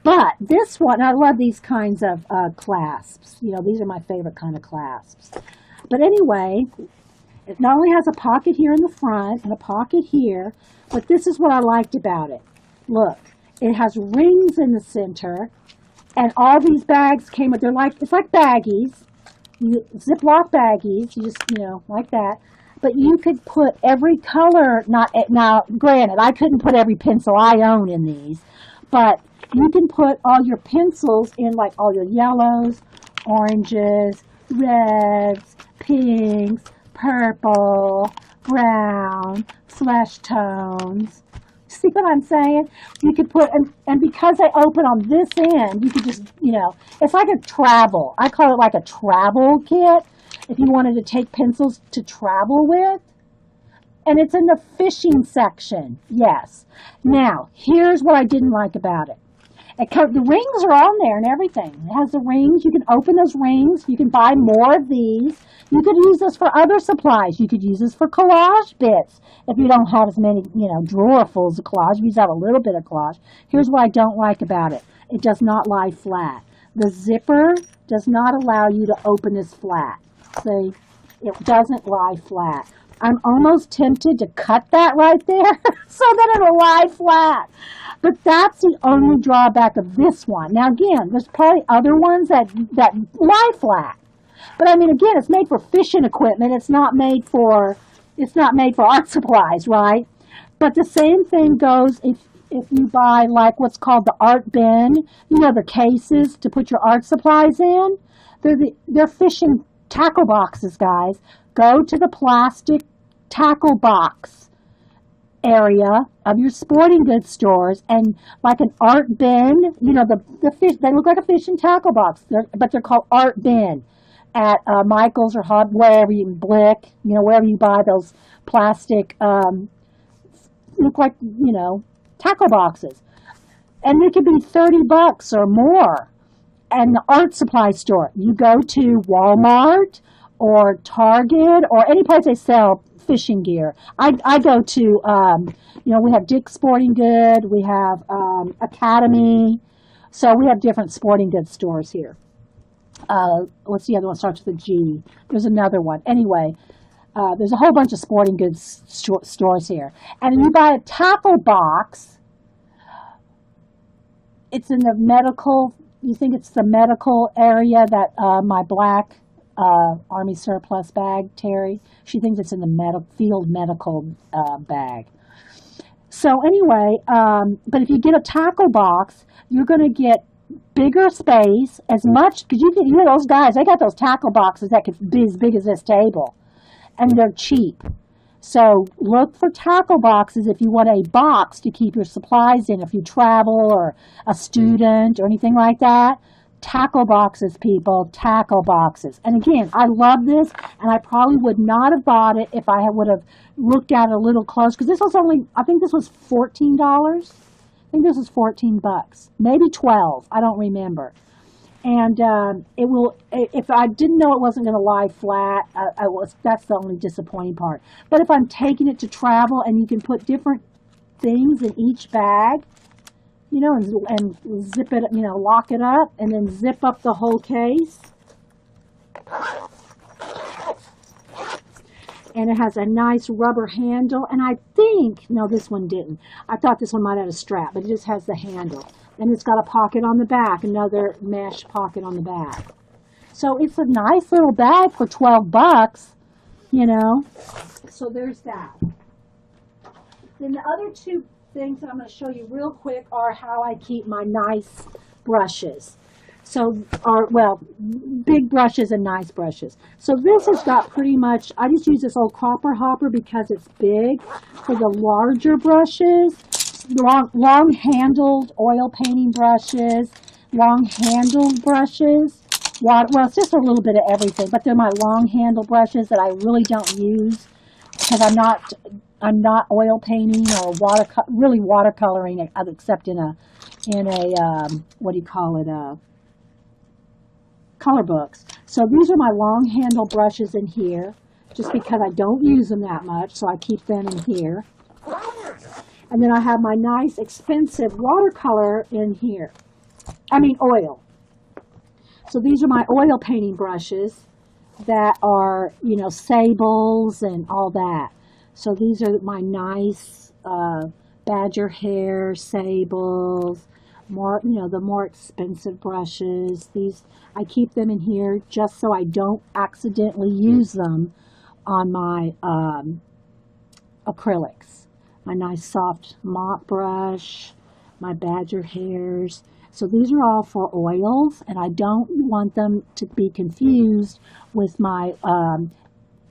But this one, I love these kinds of clasps. You know, these are my favorite kind of clasps. But anyway, it not only has a pocket here in the front and a pocket here, but this is what I liked about it. Look, it has rings in the center, and all these bags came with, it's like baggies, Ziploc baggies, you just, you know, like that. But you could put every color, now, granted, I couldn't put every pencil I own in these, but you can put all your pencils in, like all your yellows, oranges, reds, pinks, purple, brown, flesh tones. See what I'm saying? You could put, and because they open on this end, you could just, you know, it's like a travel. I call it like a travel kit if you wanted to take pencils to travel with. And it's in the fishing section, yes. Now, here's what I didn't like about it. The rings are on there and everything. It has the rings. You can open those rings. You can buy more of these. You could use this for other supplies. You could use this for collage bits. If you don't have as many, you know, drawerfuls of collage, you just have a little bit of collage. Here's what I don't like about it. It does not lie flat. The zipper does not allow you to open this flat. See, it doesn't lie flat. I'm almost tempted to cut that right there so that it'll lie flat. But that's the only drawback of this one. Now, again, there's probably other ones that lie flat. But I mean, again, it's made for fishing equipment. It's not made for art supplies, right? But the same thing goes if you buy like what's called the art bin. You know, the cases to put your art supplies in. They're fishing tackle boxes, guys. Go to the plastic tackle box area of your sporting goods stores, and like an art bin, you know, the fish, they look like a fishing tackle box, but they're called art bin at Michael's or Hub, wherever you Blick, you know, wherever you buy those plastic, look like, you know, tackle boxes. And it could be $30 or more. And the art supply store, you go to Walmart or Target or any place they sell fishing gear. I go to, you know, we have Dick's Sporting Good, we have Academy, so we have different sporting goods stores here. What's the other one? Starts with a G. There's another one. Anyway, there's a whole bunch of sporting goods stores here. And you buy a tackle box, it's in the medical, you think it's the medical area that my black Army surplus bag, Terry, she thinks it's in the field medical bag. So anyway, but if you get a tackle box, you're going to get bigger space, as much, because you know those guys, they got those tackle boxes that could be as big as this table, and they're cheap. So look for tackle boxes if you want a box to keep your supplies in, if you travel or a student or anything like that. Tackle boxes, people, tackle boxes. And again, I love this, and I probably would not have bought it if I would have looked at it a little close, because this was only, I think this was $14. I think this was $14, maybe 12. I don't remember. And it will, if I didn't know it wasn't going to lie flat, that's the only disappointing part. But if I'm taking it to travel, and you can put different things in each bag, you know, and zip it, you know, lock it up, and then zip up the whole case. And it has a nice rubber handle, and I think, no, this one didn't. I thought this one might have a strap, but it just has the handle. And it's got a pocket on the back, another mesh pocket on the back. So it's a nice little bag for $12, you know. So there's that. Then the other two things that I'm going to show you real quick are how I keep my nice brushes. So, or well, big brushes and nice brushes. So this has got pretty much, I just use this old copper hopper because it's big. For the larger brushes, long handled oil painting brushes, long handled brushes. Well, it's just a little bit of everything, but they're my long handle brushes that I really don't use because I'm not oil painting or really watercoloring, except in a what do you call it, color books. So these are my long handle brushes in here, just because I don't use them that much, so I keep them in here. And then I have my nice expensive watercolor in here. I mean oil. So these are my oil painting brushes that are, you know, sables and all that. So these are my nice badger hair sables, more, you know, the more expensive brushes. These, I keep them in here just so I don't accidentally use them on my acrylics. My nice soft mop brush, my badger hairs. So these are all for oils, and I don't want them to be confused with my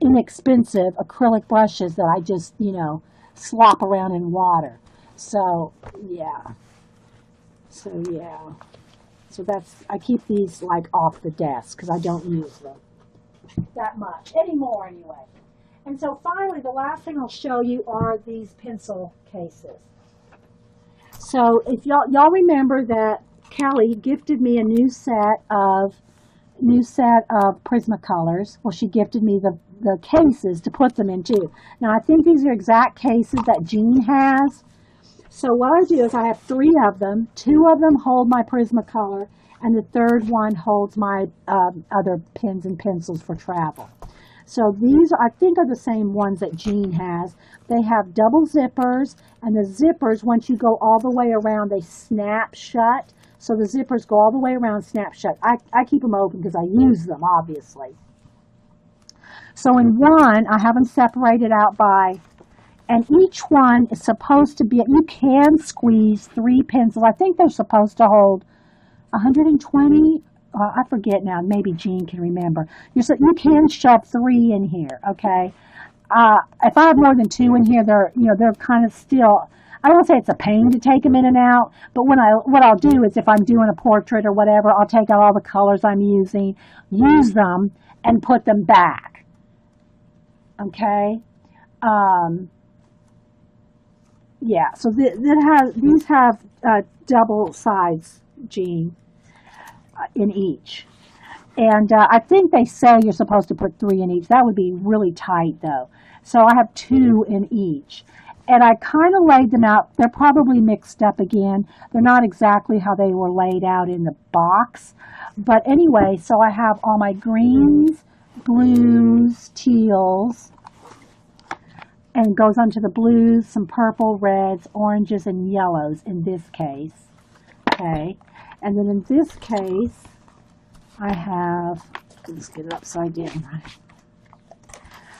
inexpensive acrylic brushes that I just, you know, slop around in water. So, yeah. So that's, I keep these like off the desk because I don't use them that much anymore anyway. And so finally, the last thing I'll show you are these pencil cases. So if y'all remember that Kelly gifted me a new set of Prismacolors. Well, she gifted me the cases to put them in too. Now I think these are exact cases that Jean has. So what I do is I have 3 of them. 2 of them hold my Prismacolor, and the third one holds my other pens and pencils for travel. So these, I think, are the same ones that Jean has. They have double zippers, and the zippers, once you go all the way around, they snap shut. So the zippers go all the way around, snap shut. I keep them open because I use them, obviously. So in one, I have them separated out by, and each one is supposed to be, you can squeeze 3 pencils. I think they're supposed to hold 120. I forget now. Maybe Jean can remember. You can shove 3 in here, okay? If I have more than 2 in here, they're kind of still, I don't want to say it's a pain to take them in and out, but what I'll do is if I'm doing a portrait or whatever, I'll take out all the colors I'm using, use them, and put them back. Okay? Yeah, so these have double sides, Jean, in each. And I think they say you're supposed to put 3 in each. That would be really tight, though. So I have 2 in each. And I kind of laid them out. They're probably mixed up again. They're not exactly how they were laid out in the box. But anyway, so I have all my greens, blues, teals, and it goes on to the blues, some purple, reds, oranges, and yellows in this case. Okay. And then in this case, I have, let's get it upside down.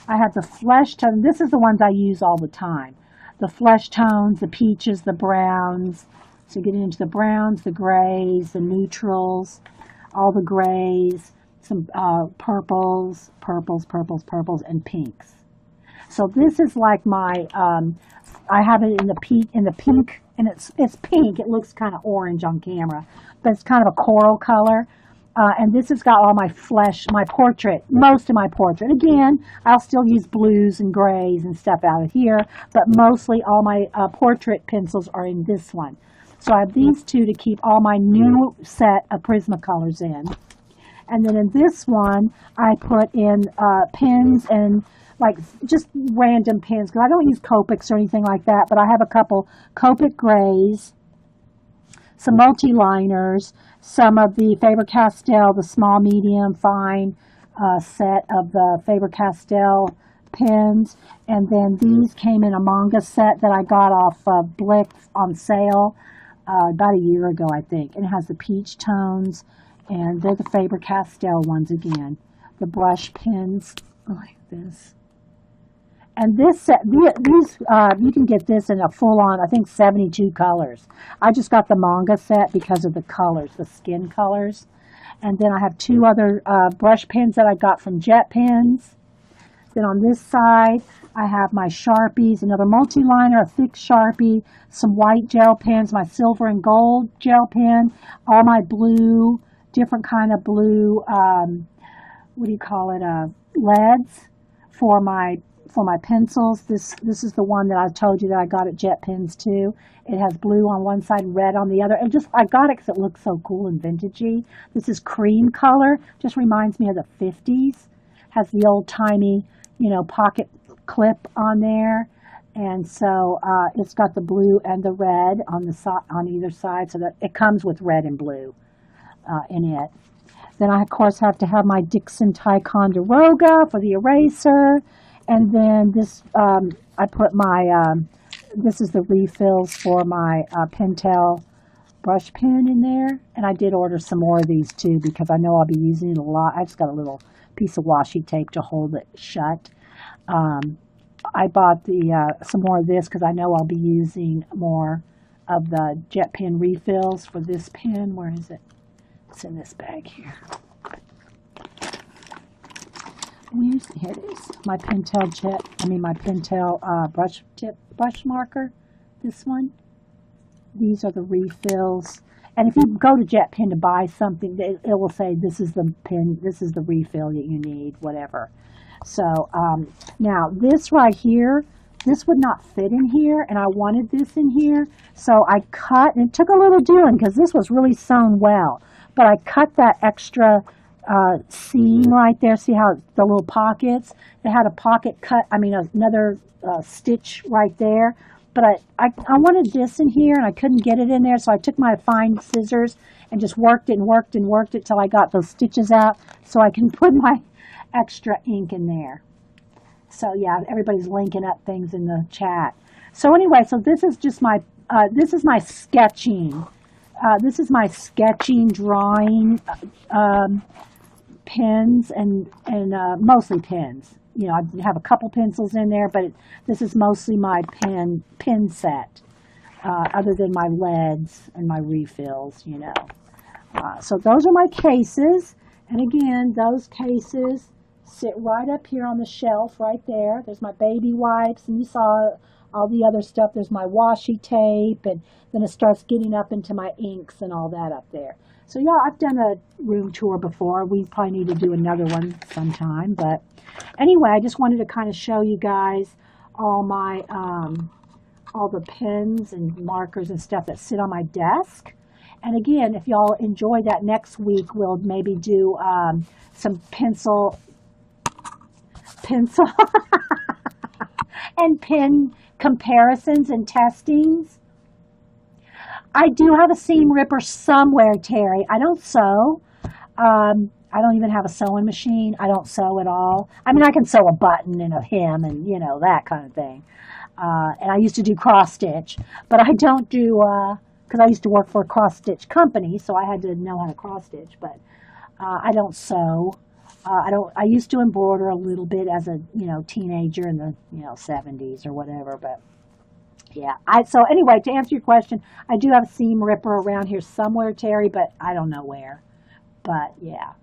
I have the flesh tone. This is the ones I use all the time. The flesh tones, the peaches, the browns. So getting into the browns, the grays, the neutrals, all the grays, some purples, and pinks. So this is like my, I have it in the pink, and it's pink. It looks kind of orange on camera, but it's kind of a coral color. And this has got all my portrait, most of my portrait. Again, I'll still use blues and grays and stuff out of here, but mostly all my portrait pencils are in this one. So I have these 2 to keep all my new set of Prismacolors in. And then in this one, I put in pens and like just random pens, because I don't use Copics or anything like that, but I have a couple Copic grays, some multi-liners, some of the Faber-Castell, the small, medium, fine set of the Faber-Castell pens. And then these came in a manga set that I got off of Blick on sale about a year ago, I think. And it has the peach tones, and they're the Faber-Castell ones again. The brush pens like this. And this set, these you can get this in a full-on, I think, 72 colors. I just got the manga set because of the colors, the skin colors. And then I have two other brush pens that I got from Jet Pens. Then on this side, I have my Sharpies, another multi-liner, a thick Sharpie, some white gel pens, my silver and gold gel pen, all my blue, different kind of blue, what do you call it, leads for my pencils. This is the one that I told you that I got at Jet Pens too. It has blue on one side, red on the other. I got it because it looks so cool and vintagey. This is cream color. Just reminds me of the 50s. Has the old timey, pocket clip on there. And so it's got the blue and the red on either side, so that it comes with red and blue in it. Then I, of course, have to have my Dixon Ticonderoga for the eraser. And then this, I put my, this is the refills for my Pentel brush pen in there. And I did order some more of these too, because I know I'll be using it a lot. I just got a little piece of washi tape to hold it shut. I bought some more of this because I know I'll be using more of the Jet Pen refills for this pen. Where is it? It's in this bag here. Here it is. My Pentel brush marker. This one. These are the refills. And if you go to Jet Pen to buy something, it will say this is the pen, this is the refill that you need, whatever. So now this right here, this would not fit in here, and I wanted this in here. So I cut, and it took a little doing because this was really sewn well. But I cut that extra seam right there. See how the little pockets? They had a pocket cut, another stitch right there. But I wanted this in here, and I couldn't get it in there, so I took my fine scissors and just worked it and worked and worked it till I got those stitches out so I can put my extra ink in there. So yeah, everybody's linking up things in the chat. So anyway, so this is just my, this is my sketching. This is my sketching, drawing pens and mostly pens. I have a couple pencils in there, but this is mostly my pen set, other than my leads and my refills, So those are my cases. And again, those cases sit right up here on the shelf right there. There's my baby wipes, and you saw all the other stuff. There's my washi tape, and then it starts getting up into my inks and all that up there. So yeah, I've done a room tour before. We probably need to do another one sometime. But anyway, I just wanted to kind of show you guys all my, all the pens and markers and stuff that sit on my desk. And again, if y'all enjoy that, next week we'll maybe do some pencil and pen comparisons and testings. I do have a seam ripper somewhere, Terry. I don't sew. I don't even have a sewing machine. I don't sew at all. I can sew a button and a hem and, that kind of thing. And I used to do cross stitch, but I don't do, because I used to work for a cross stitch company, so I had to know how to cross stitch, but I don't sew. I used to embroider a little bit as a, teenager in the, 70s or whatever, but yeah. So anyway, to answer your question, I do have a seam ripper around here somewhere, Terry, but I don't know where. But yeah.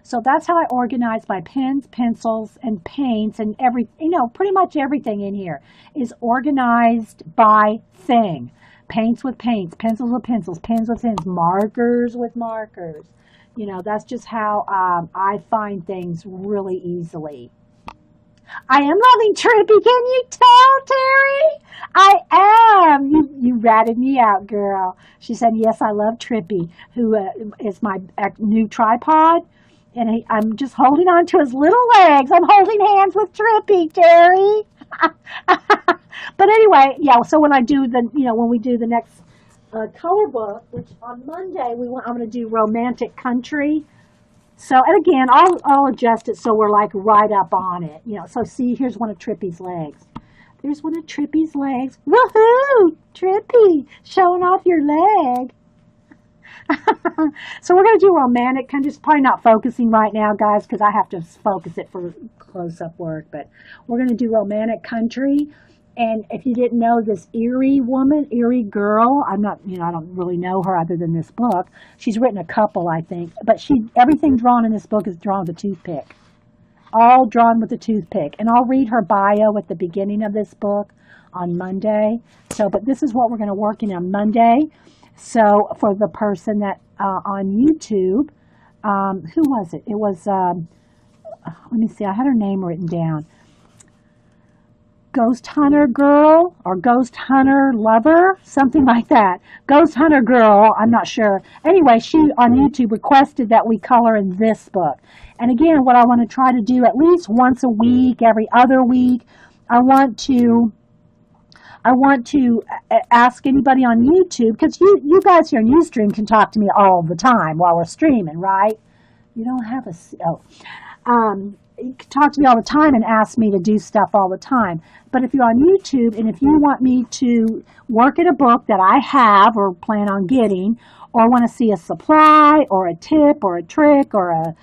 So that's how I organize my pens, pencils, and paints, and pretty much everything in here is organized by thing. Paints with paints, pencils with pencils, pens with pens, markers with markers. That's just how I find things really easily. I am loving Trippy. Can you tell, Terry? I am. You ratted me out, girl. She said, yes, I love Trippy, who is my new tripod. And I'm just holding on to his little legs. I'm holding hands with Trippy, Terry. But anyway, yeah, so when I do when we do the next color book, which on Monday, I'm going to do Romantic Country. So, and again, I'll adjust it so we're like right up on it. So see, here's one of Trippy's legs. There's one of Trippy's legs. Woohoo! Trippy, showing off your leg. So we're going to do Romantic Country. It's probably not focusing right now, guys, because I have to focus it for close-up work. But we're going to do Romantic Country. And if you didn't know, this Erie woman, Erie girl, I'm not, I don't really know her other than this book. She's written a couple, I think, but everything drawn in this book is drawn with a toothpick, all drawn with a toothpick. And I'll read her bio at the beginning of this book on Monday. So, but this is what we're going to work in on Monday. So for the person that on YouTube, who was it? It was, let me see, I had her name written down. Ghost Hunter Girl or Ghost Hunter Lover, something like that. Ghost Hunter Girl, I'm not sure. Anyway, she on YouTube requested that we color in this book. And again, what I want to try to do at least once a week, every other week, I want to ask anybody on YouTube, because you guys here on Ustream can talk to me all the time while we're streaming, right? You don't have you can talk to me all the time and ask me to do stuff all the time. But if you're on YouTube and if you want me to work in a book that I have or plan on getting, or want to see a supply or a tip or a trick or a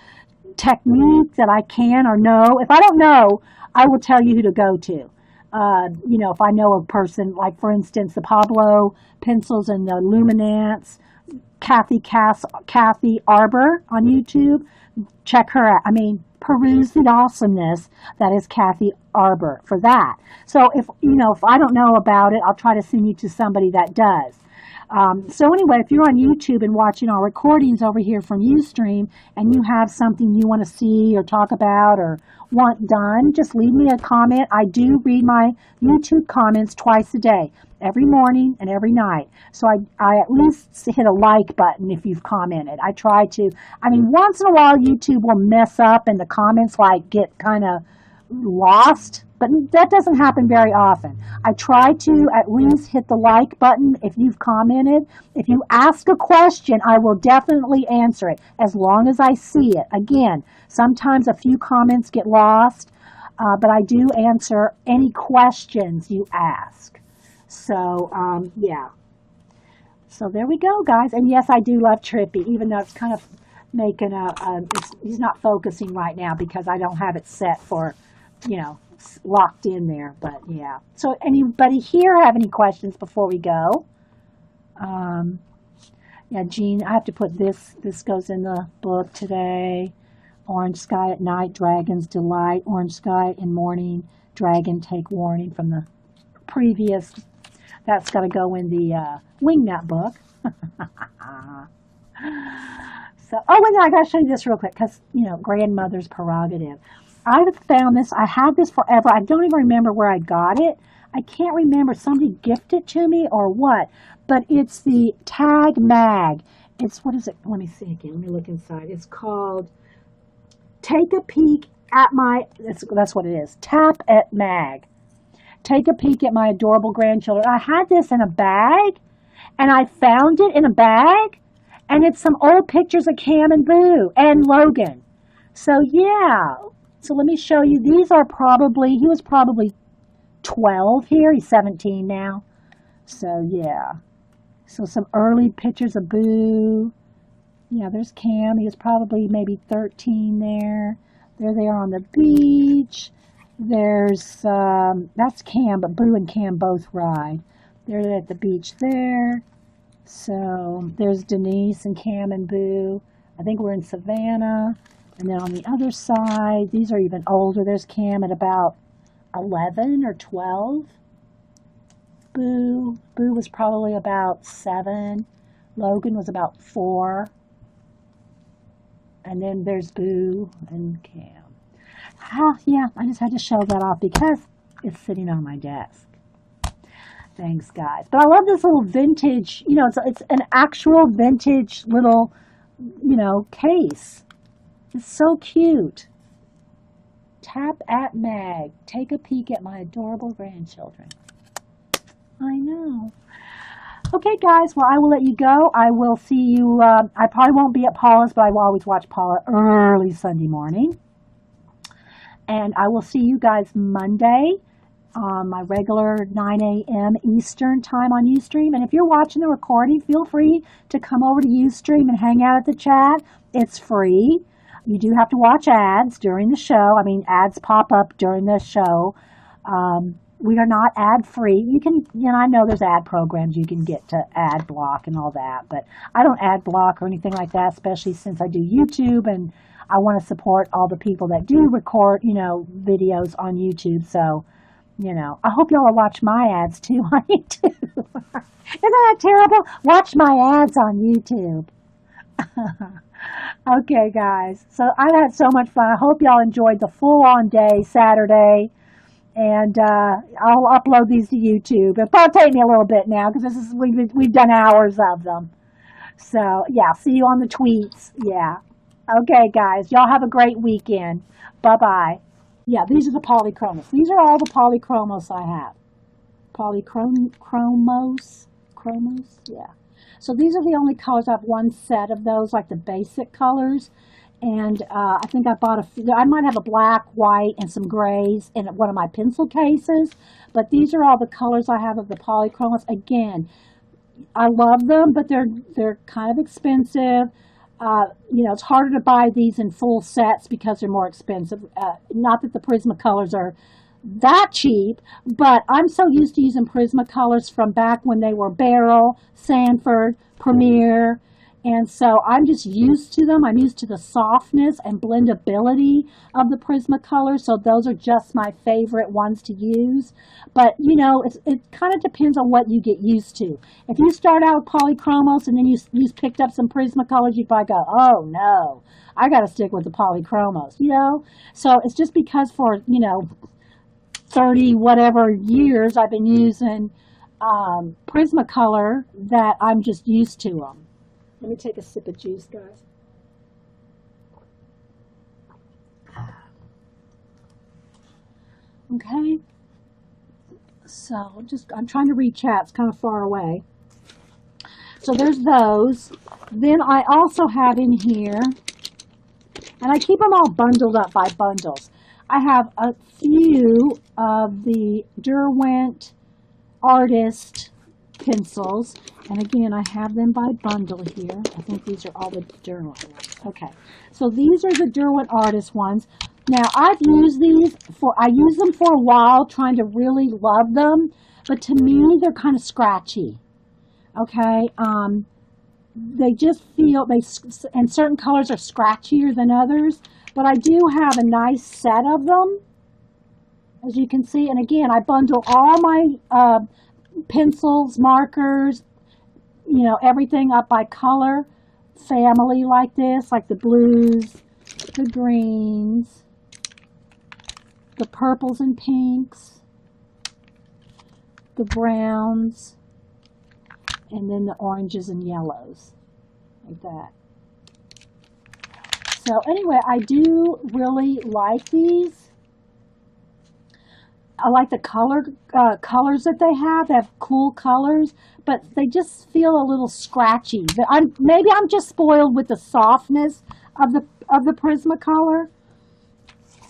technique that I can or know, if I don't know, I will tell you who to go to. If I know a person, like for instance, the Pablo pencils and the Luminance, Kathy Arbor on YouTube, check her out. Peruse the awesomeness that is Kathy Arbor for that. So if I don't know about it, I'll try to send you to somebody that does. So anyway, if you're on YouTube and watching our recordings over here from Ustream and you have something you want to see or talk about or want done, just leave me a comment. I do read my YouTube comments twice a day, every morning and every night. So I at least hit a like button if you've commented. I try to. Once in a while YouTube will mess up and the comments get kind of lost, but that doesn't happen very often. I try to at least hit the like button if you've commented. If you ask a question, I will definitely answer it as long as I see it. Again, sometimes a few comments get lost, but I do answer any questions you ask. So, yeah. So there we go, guys. And yes, I do love Trippy, even though it's kind of making he's not focusing right now because I don't have it set for, locked in there. But yeah. So anybody here have any questions before we go? Yeah, Jean, I have to put this goes in the book today. Orange sky at night, dragon's delight. Orange sky in morning, dragon take warning from the previous. That's got to go in the Wingnut book. So, and I got to show you this real quick because, grandmother's prerogative. I found this. I had this forever. I don't even remember where I got it. I can't remember. Somebody gifted it to me or what. But it's the Tag Mag. What is it? Let me see again. Let me look inside. It's called Take a Peek at My, that's what it is. Tap at Mag. Take a peek at my adorable grandchildren. I had this in a bag, and I found it in a bag, and it's some old pictures of Cam and Boo and Logan. So, yeah. So let me show you. These are he was probably 12 here. He's 17 now. So, yeah. So some early pictures of Boo. Yeah, there's Cam. He was probably maybe 13 there. There they are on the beach. There's, that's Cam, but Boo and Cam both ride. They're at the beach there. So there's Denise and Cam and Boo. I think we're in Savannah. And then on the other side, these are even older. There's Cam at about 11 or 12. Boo was probably about 7. Logan was about 4. And then there's Boo and Cam. Yeah, I just had to show that off because it's sitting on my desk. Thanks, guys. But I love this little vintage, it's an actual vintage little, case. It's so cute. Tap at Mag. Take a peek at my adorable grandchildren. I know. Okay, guys. Well, I will let you go. I will see you. I probably won't be at Paula's, but I will always watch Paula early Sunday morning. And I will see you guys Monday on my regular 9 a.m. Eastern time on Ustream. And if you're watching the recording, feel free to come over to Ustream and hang out at the chat. It's free. You do have to watch ads during the show. Ads pop up during the show. We are not ad free. You can, I know there's ad programs you can get to ad block and all that, but I don't ad block or anything like that, especially since I do YouTube and I want to support all the people that do record, videos on YouTube. So, I hope y'all will watch my ads too on YouTube. Isn't that terrible? Watch my ads on YouTube. Okay, guys. So I've had so much fun. I hope y'all enjoyed the full-on day Saturday. And I'll upload these to YouTube. It'll probably take me a little bit now because we've done hours of them. So, yeah, see you on the tweets. Yeah. Okay, guys. Y'all have a great weekend. Bye-bye. Yeah, these are the polychromos. These are all the polychromos I have. Chromos? Yeah. So these are the only colors. I have one set of those, like the basic colors. And I think I bought I might have a black, white, and some grays in one of my pencil cases. But these are all the colors I have of the polychromos. Again, I love them, but they're kind of expensive. It's harder to buy these in full sets because they're more expensive. Not that the Prismacolors are that cheap, but I'm so used to using Prismacolors from back when they were Beryl, Sanford, Premier, and so I'm just used to them. I'm used to the softness and blendability of the Prismacolor, so those are just my favorite ones to use. But, it kind of depends on what you get used to. If you start out with polychromos and then you picked up some Prismacolors, you'd probably go, oh, no, I got to stick with the polychromos, So it's just because for, 30 whatever years I've been using Prismacolor that I'm just used to them. Let me take a sip of juice, guys. Okay. So I'm trying to read chat. It's kind of far away. So there's those. Then I also have in here, and I keep them all bundled up by bundles. I have a few of the Derwent Artist pencils, and again, I have them by bundle here. I think these are all the Derwent ones. Okay, so these are the Derwent Artist ones. Now, I've used these I used them for a while, trying to really love them, but to me, they're kind of scratchy. Okay, they just feel, and certain colors are scratchier than others, but I do have a nice set of them, as you can see, and again, I bundle all my pencils, markers, everything up by color, family like this, like the blues, the greens, the purples and pinks, the browns, and then the oranges and yellows, like that. So anyway, I do really like these. I like the colors that they have. They have cool colors, but they just feel a little scratchy. Maybe I'm just spoiled with the softness of the Prismacolor.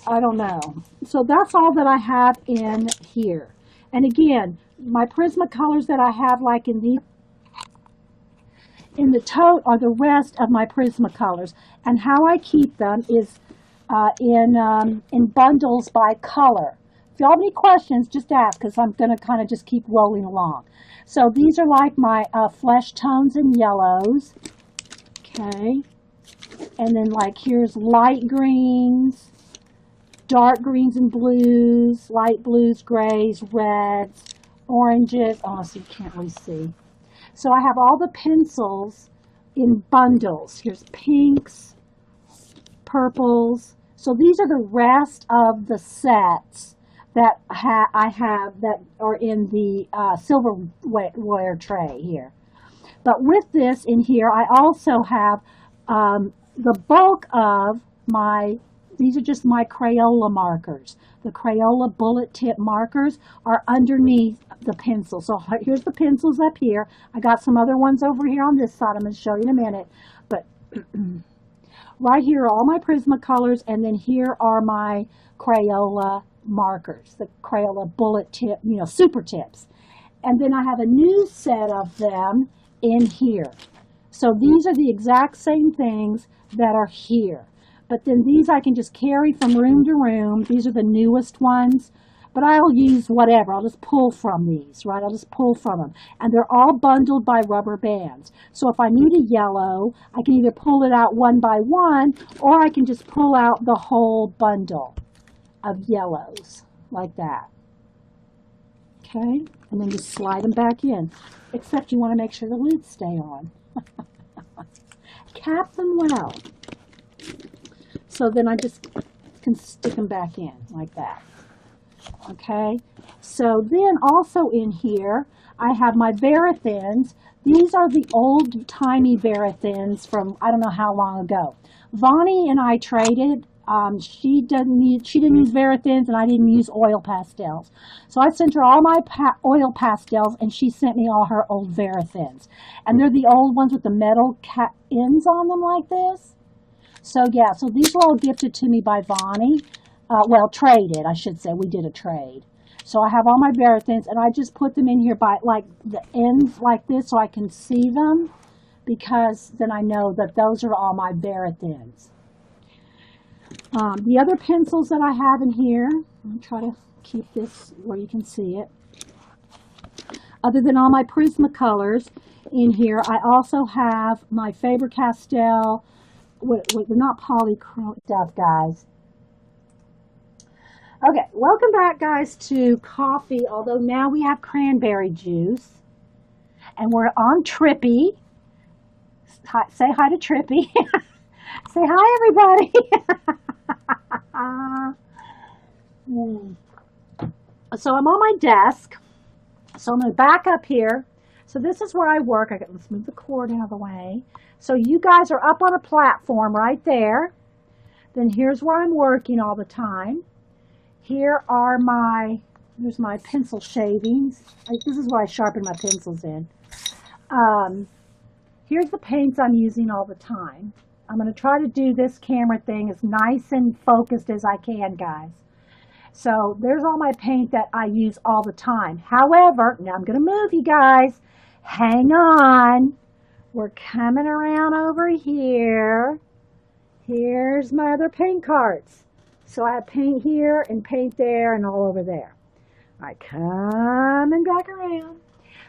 I don't know. So that's all that I have in here. And again, my Prismacolors that I have, like in the tote, are the rest of my Prismacolors. And how I keep them is in bundles by color. If you have any questions, just ask, because I'm going to kind of just keep rolling along. So these are like my flesh tones and yellows. Okay. And then like here's light greens, dark greens and blues, light blues, grays, reds, oranges. Oh, so you can't really see. So I have all the pencils in bundles. Here's pinks, purples. So these are the rest of the sets that I have that are in the silverware tray here. But with this in here, I also have the bulk of these are just my Crayola markers. The Crayola bullet tip markers are underneath the pencil. So here's the pencils up here. I got some other ones over here on this side. I'm going to show you in a minute. But right here are all my Prismacolors, and then here are my Crayola markers, the Crayola bullet tip, super tips. And then I have a new set of them in here. So these are the exact same things that are here. But then these I can just carry from room to room. These are the newest ones. but I'll use whatever. I'll just pull from these, right? I'll just pull from them. And they're all bundled by rubber bands. So if I need a yellow, I can either pull it out one by one, or I can just pull out the whole bundle of yellows, like that. Okay? And then just slide them back in. Except you want to make sure the lids stay on. Cap them well. So then I just can stick them back in like that. Okay, so then also in here I have my Varathins. These are the old-timey Varathins from I don't know how long ago. Vonnie and I traded. She didn't use Varathins, and I didn't use oil pastels. So I sent her all my oil pastels, and she sent me all her old Varathins. And they're the old ones with the metal ends on them like this. So yeah, so these were all gifted to me by Vonnie. Well, traded, I should say. We did a trade. So I have all my Varathins, and I just put them in here by like the ends like this so I can see them, because then I know that those are all my Varathins. The other pencils that I have in here, let me try to keep this where you can see it. Other than all my Prismacolors in here, I also have my Faber-Castell. They're not polychrome stuff, guys. Okay, welcome back, guys, to coffee, although now we have cranberry juice. And we're on Trippy. Say hi to Trippy. Say hi, everybody. So I'm on my desk. So I'm going to back up here. So this is where I work. Let's move the cord out of the way. So you guys are up on a platform right there. Then here's where I'm working all the time. Here are here's my pencil shavings. This is where I sharpen my pencils in. Here's the paints I'm using all the time. I'm going to try to do this camera thing as nice and focused as I can, guys. So there's all my paint that I use all the time. However, now I'm going to move you guys. Hang on. We're coming around over here. Here's my other paint carts. So I have paint here and paint there and all over there. All right, coming back around.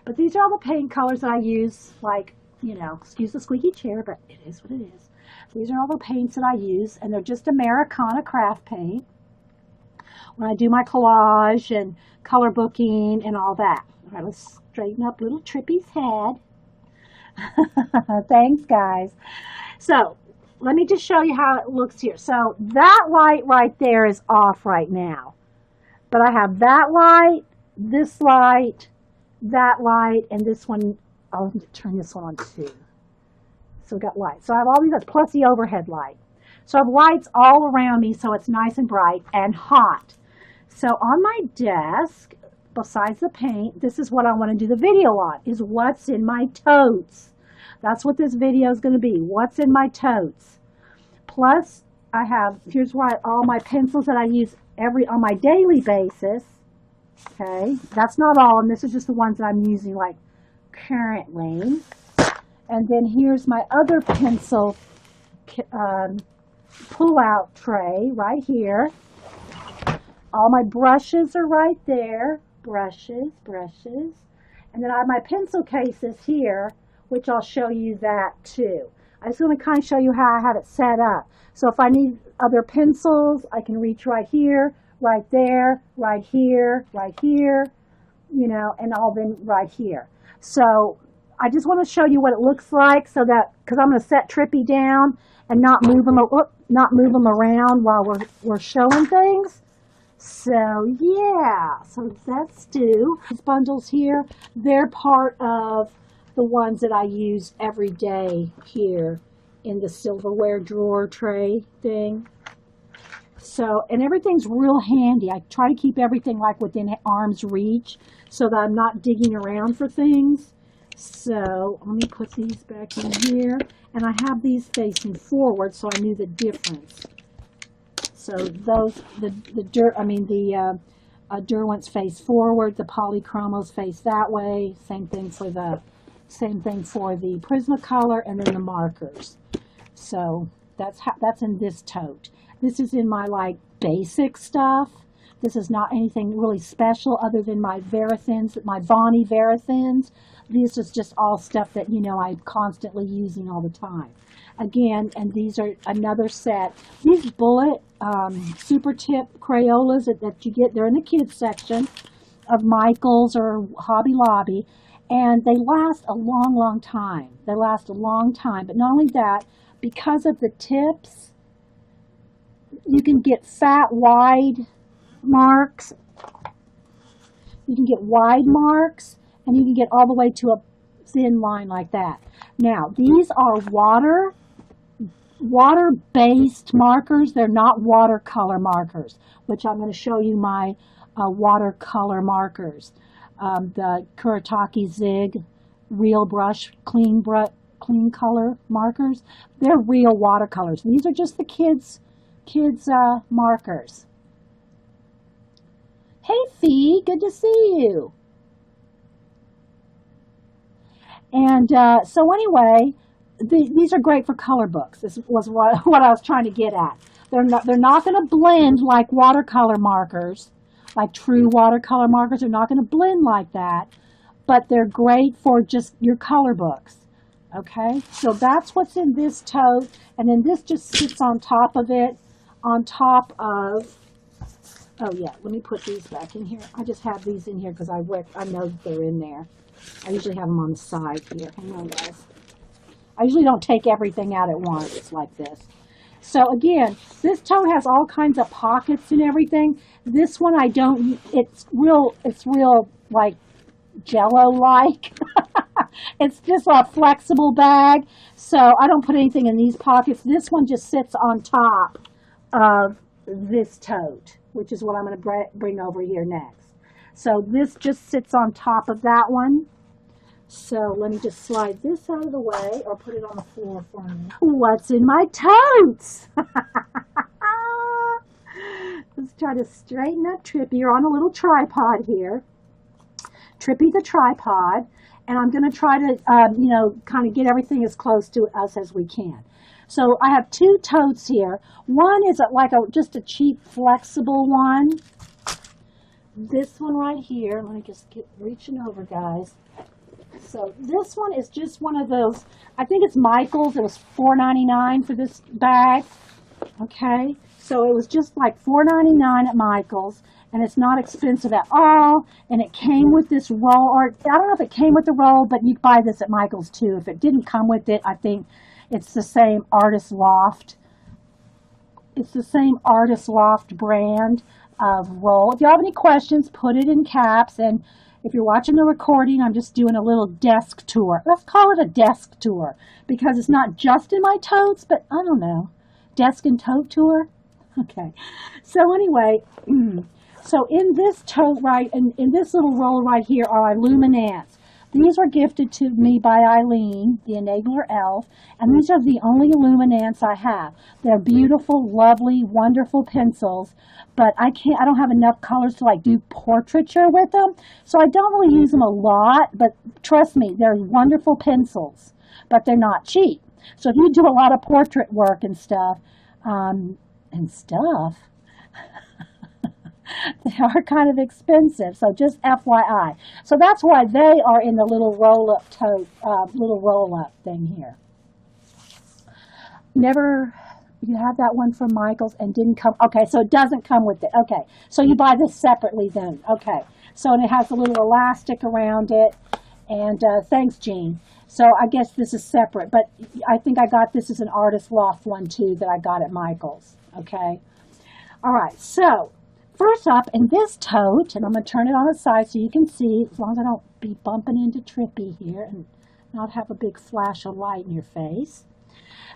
But these are all the paint colors that I use, like, you know, excuse the squeaky chair, but it is what it is. These are all the paints that I use, and they're just Americana craft paint when I do my collage and color booking and all that. All right, let's straighten up little Trippy's head. Thanks, guys. So let me just show you how it looks here. So that light right there is off right now. But I have that light, that light, and this one. I'll turn this one on too. So we've got lights. So I have all these lights, plus the overhead light. So I have lights all around me, so it's nice and bright and hot. So on my desk, besides the paint, this is what I want to do the video on, is what's in my totes. That's what this video is going to be, what's in my totes. Plus, I have, here's why all my pencils that I use on my daily basis. Okay, that's not all, and this is just the ones that I'm using like currently. And then here's my other pencil pull-out tray right here. All my brushes are right there. Brushes. And then I have my pencil cases here, which I'll show you that too. I just want to kind of show you how I have it set up. So if I need other pencils, I can reach right here, right there, right here, you know, and all them right here. So I just want to show you what it looks like, so that, because I'm going to set Trippy down and not move them around while we're showing things. So yeah, so that's Stu. These bundles here, they're part of the ones that I use every day here in the silverware drawer tray thing. So, and everything's real handy. I try to keep everything like within arm's reach so that I'm not digging around for things. So let me put these back in here, and I have these facing forward, so I knew the difference. So those, the Derwents face forward, the Polychromos face that way. Same thing for the Prismacolor, and then the markers. So that's in this tote. This is in my like basic stuff. This is not anything really special other than my Verathins, my Vonnie Verathins. This is just all stuff that, you know, I'm constantly using all the time. Again, and these are another set. These bullet super tip Crayolas that you get, they're in the kids section of Michael's or Hobby Lobby, and they last a long, long time. They last a long time, but not only that, because of the tips, you can get fat, wide marks. You can get wide marks, and you can get all the way to a thin line like that. Now, these are water-based markers. They're not watercolor markers, which I'm going to show you my watercolor markers. The Kuretake Zig Real Brush Clean Color markers. They're real watercolors. These are just the kids' markers. Hey, Fee, good to see you. And so anyway, these are great for color books. This was what I was trying to get at. They're not going to blend like watercolor markers, like true watercolor markers. They're not going to blend like that, but they're great for just your color books. Okay, so that's what's in this tote, and then this just sits on top of it, on top of. Oh yeah, let me put these back in here. I just have these in here because I know that they're in there. I usually have them on the side here. Hang on, guys. I usually don't take everything out at once. It's like this. So again, this tote has all kinds of pockets and everything. This one I don't. It's real like Jello-like. It's just a flexible bag, so I don't put anything in these pockets. This one just sits on top of this tote, which is what I'm going to bring over here next. So this just sits on top of that one. So let me just slide this out of the way or put it on the floor for me. What's in my totes? Let's try to straighten up Trippy. You're on a little tripod here. Trippy the tripod. And I'm going to try to, you know, kind of get everything as close to us as we can. So I have two totes here. One is just a cheap, flexible one. This one right here. Let me just get reaching over, guys. So this one is just one of those. I think it's Michael's. It was $4.99 for this bag. Okay. So it was just like $4.99 at Michael's. And it's not expensive at all. And it came with this roll, or I don't know if it came with the roll, but you can buy this at Michael's too. If it didn't come with it, I think it's the same Artist Loft. It's the same Artist Loft brand of roll. If you have any questions, put it in caps. And if you're watching the recording, I'm just doing a little desk tour. Let's call it a desk tour because it's not just in my totes, but I don't know. Desk and tote tour? Okay. So anyway, so in this tote in this little roll right here are Illuminants. These were gifted to me by Eileen, the Enabler Elf, and these are the only Illuminants I have. They're beautiful, lovely, wonderful pencils, but I don't have enough colors to like do portraiture with them, so I don't really use them a lot, but trust me, they're wonderful pencils, but they're not cheap. So if you do a lot of portrait work and stuff, they are kind of expensive, so just FYI. So that's why they are in the little roll-up tote, little roll-up thing here. You have that one from Michael's and didn't come. Okay, so it doesn't come with it. Okay, so you buy this separately then. Okay, so and it has a little elastic around it. And thanks, Jean. So I guess this is separate, but I think I got this as an Artist Loft one too that I got at Michael's. Okay, all right. So first up in this tote, and I'm going to turn it on its side so you can see, as long as I don't be bumping into Trippy here and not have a big flash of light in your face.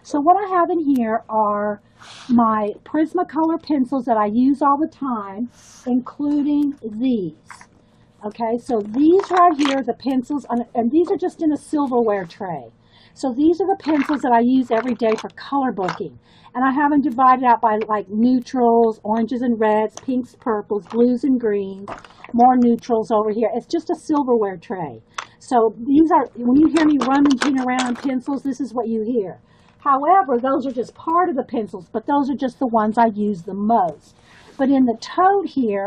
So what I have in here are my Prismacolor pencils that I use all the time, including these. Okay, so these right here, the pencils, and these are just in a silverware tray. So these are the pencils that I use every day for color booking. And I have them divided out by like neutrals, oranges and reds, pinks, purples, blues and greens, more neutrals over here. It's just a silverware tray. So these are, when you hear me rummaging around pencils, this is what you hear. However, those are just part of the pencils, but those are just the ones I use the most. But in the tote here,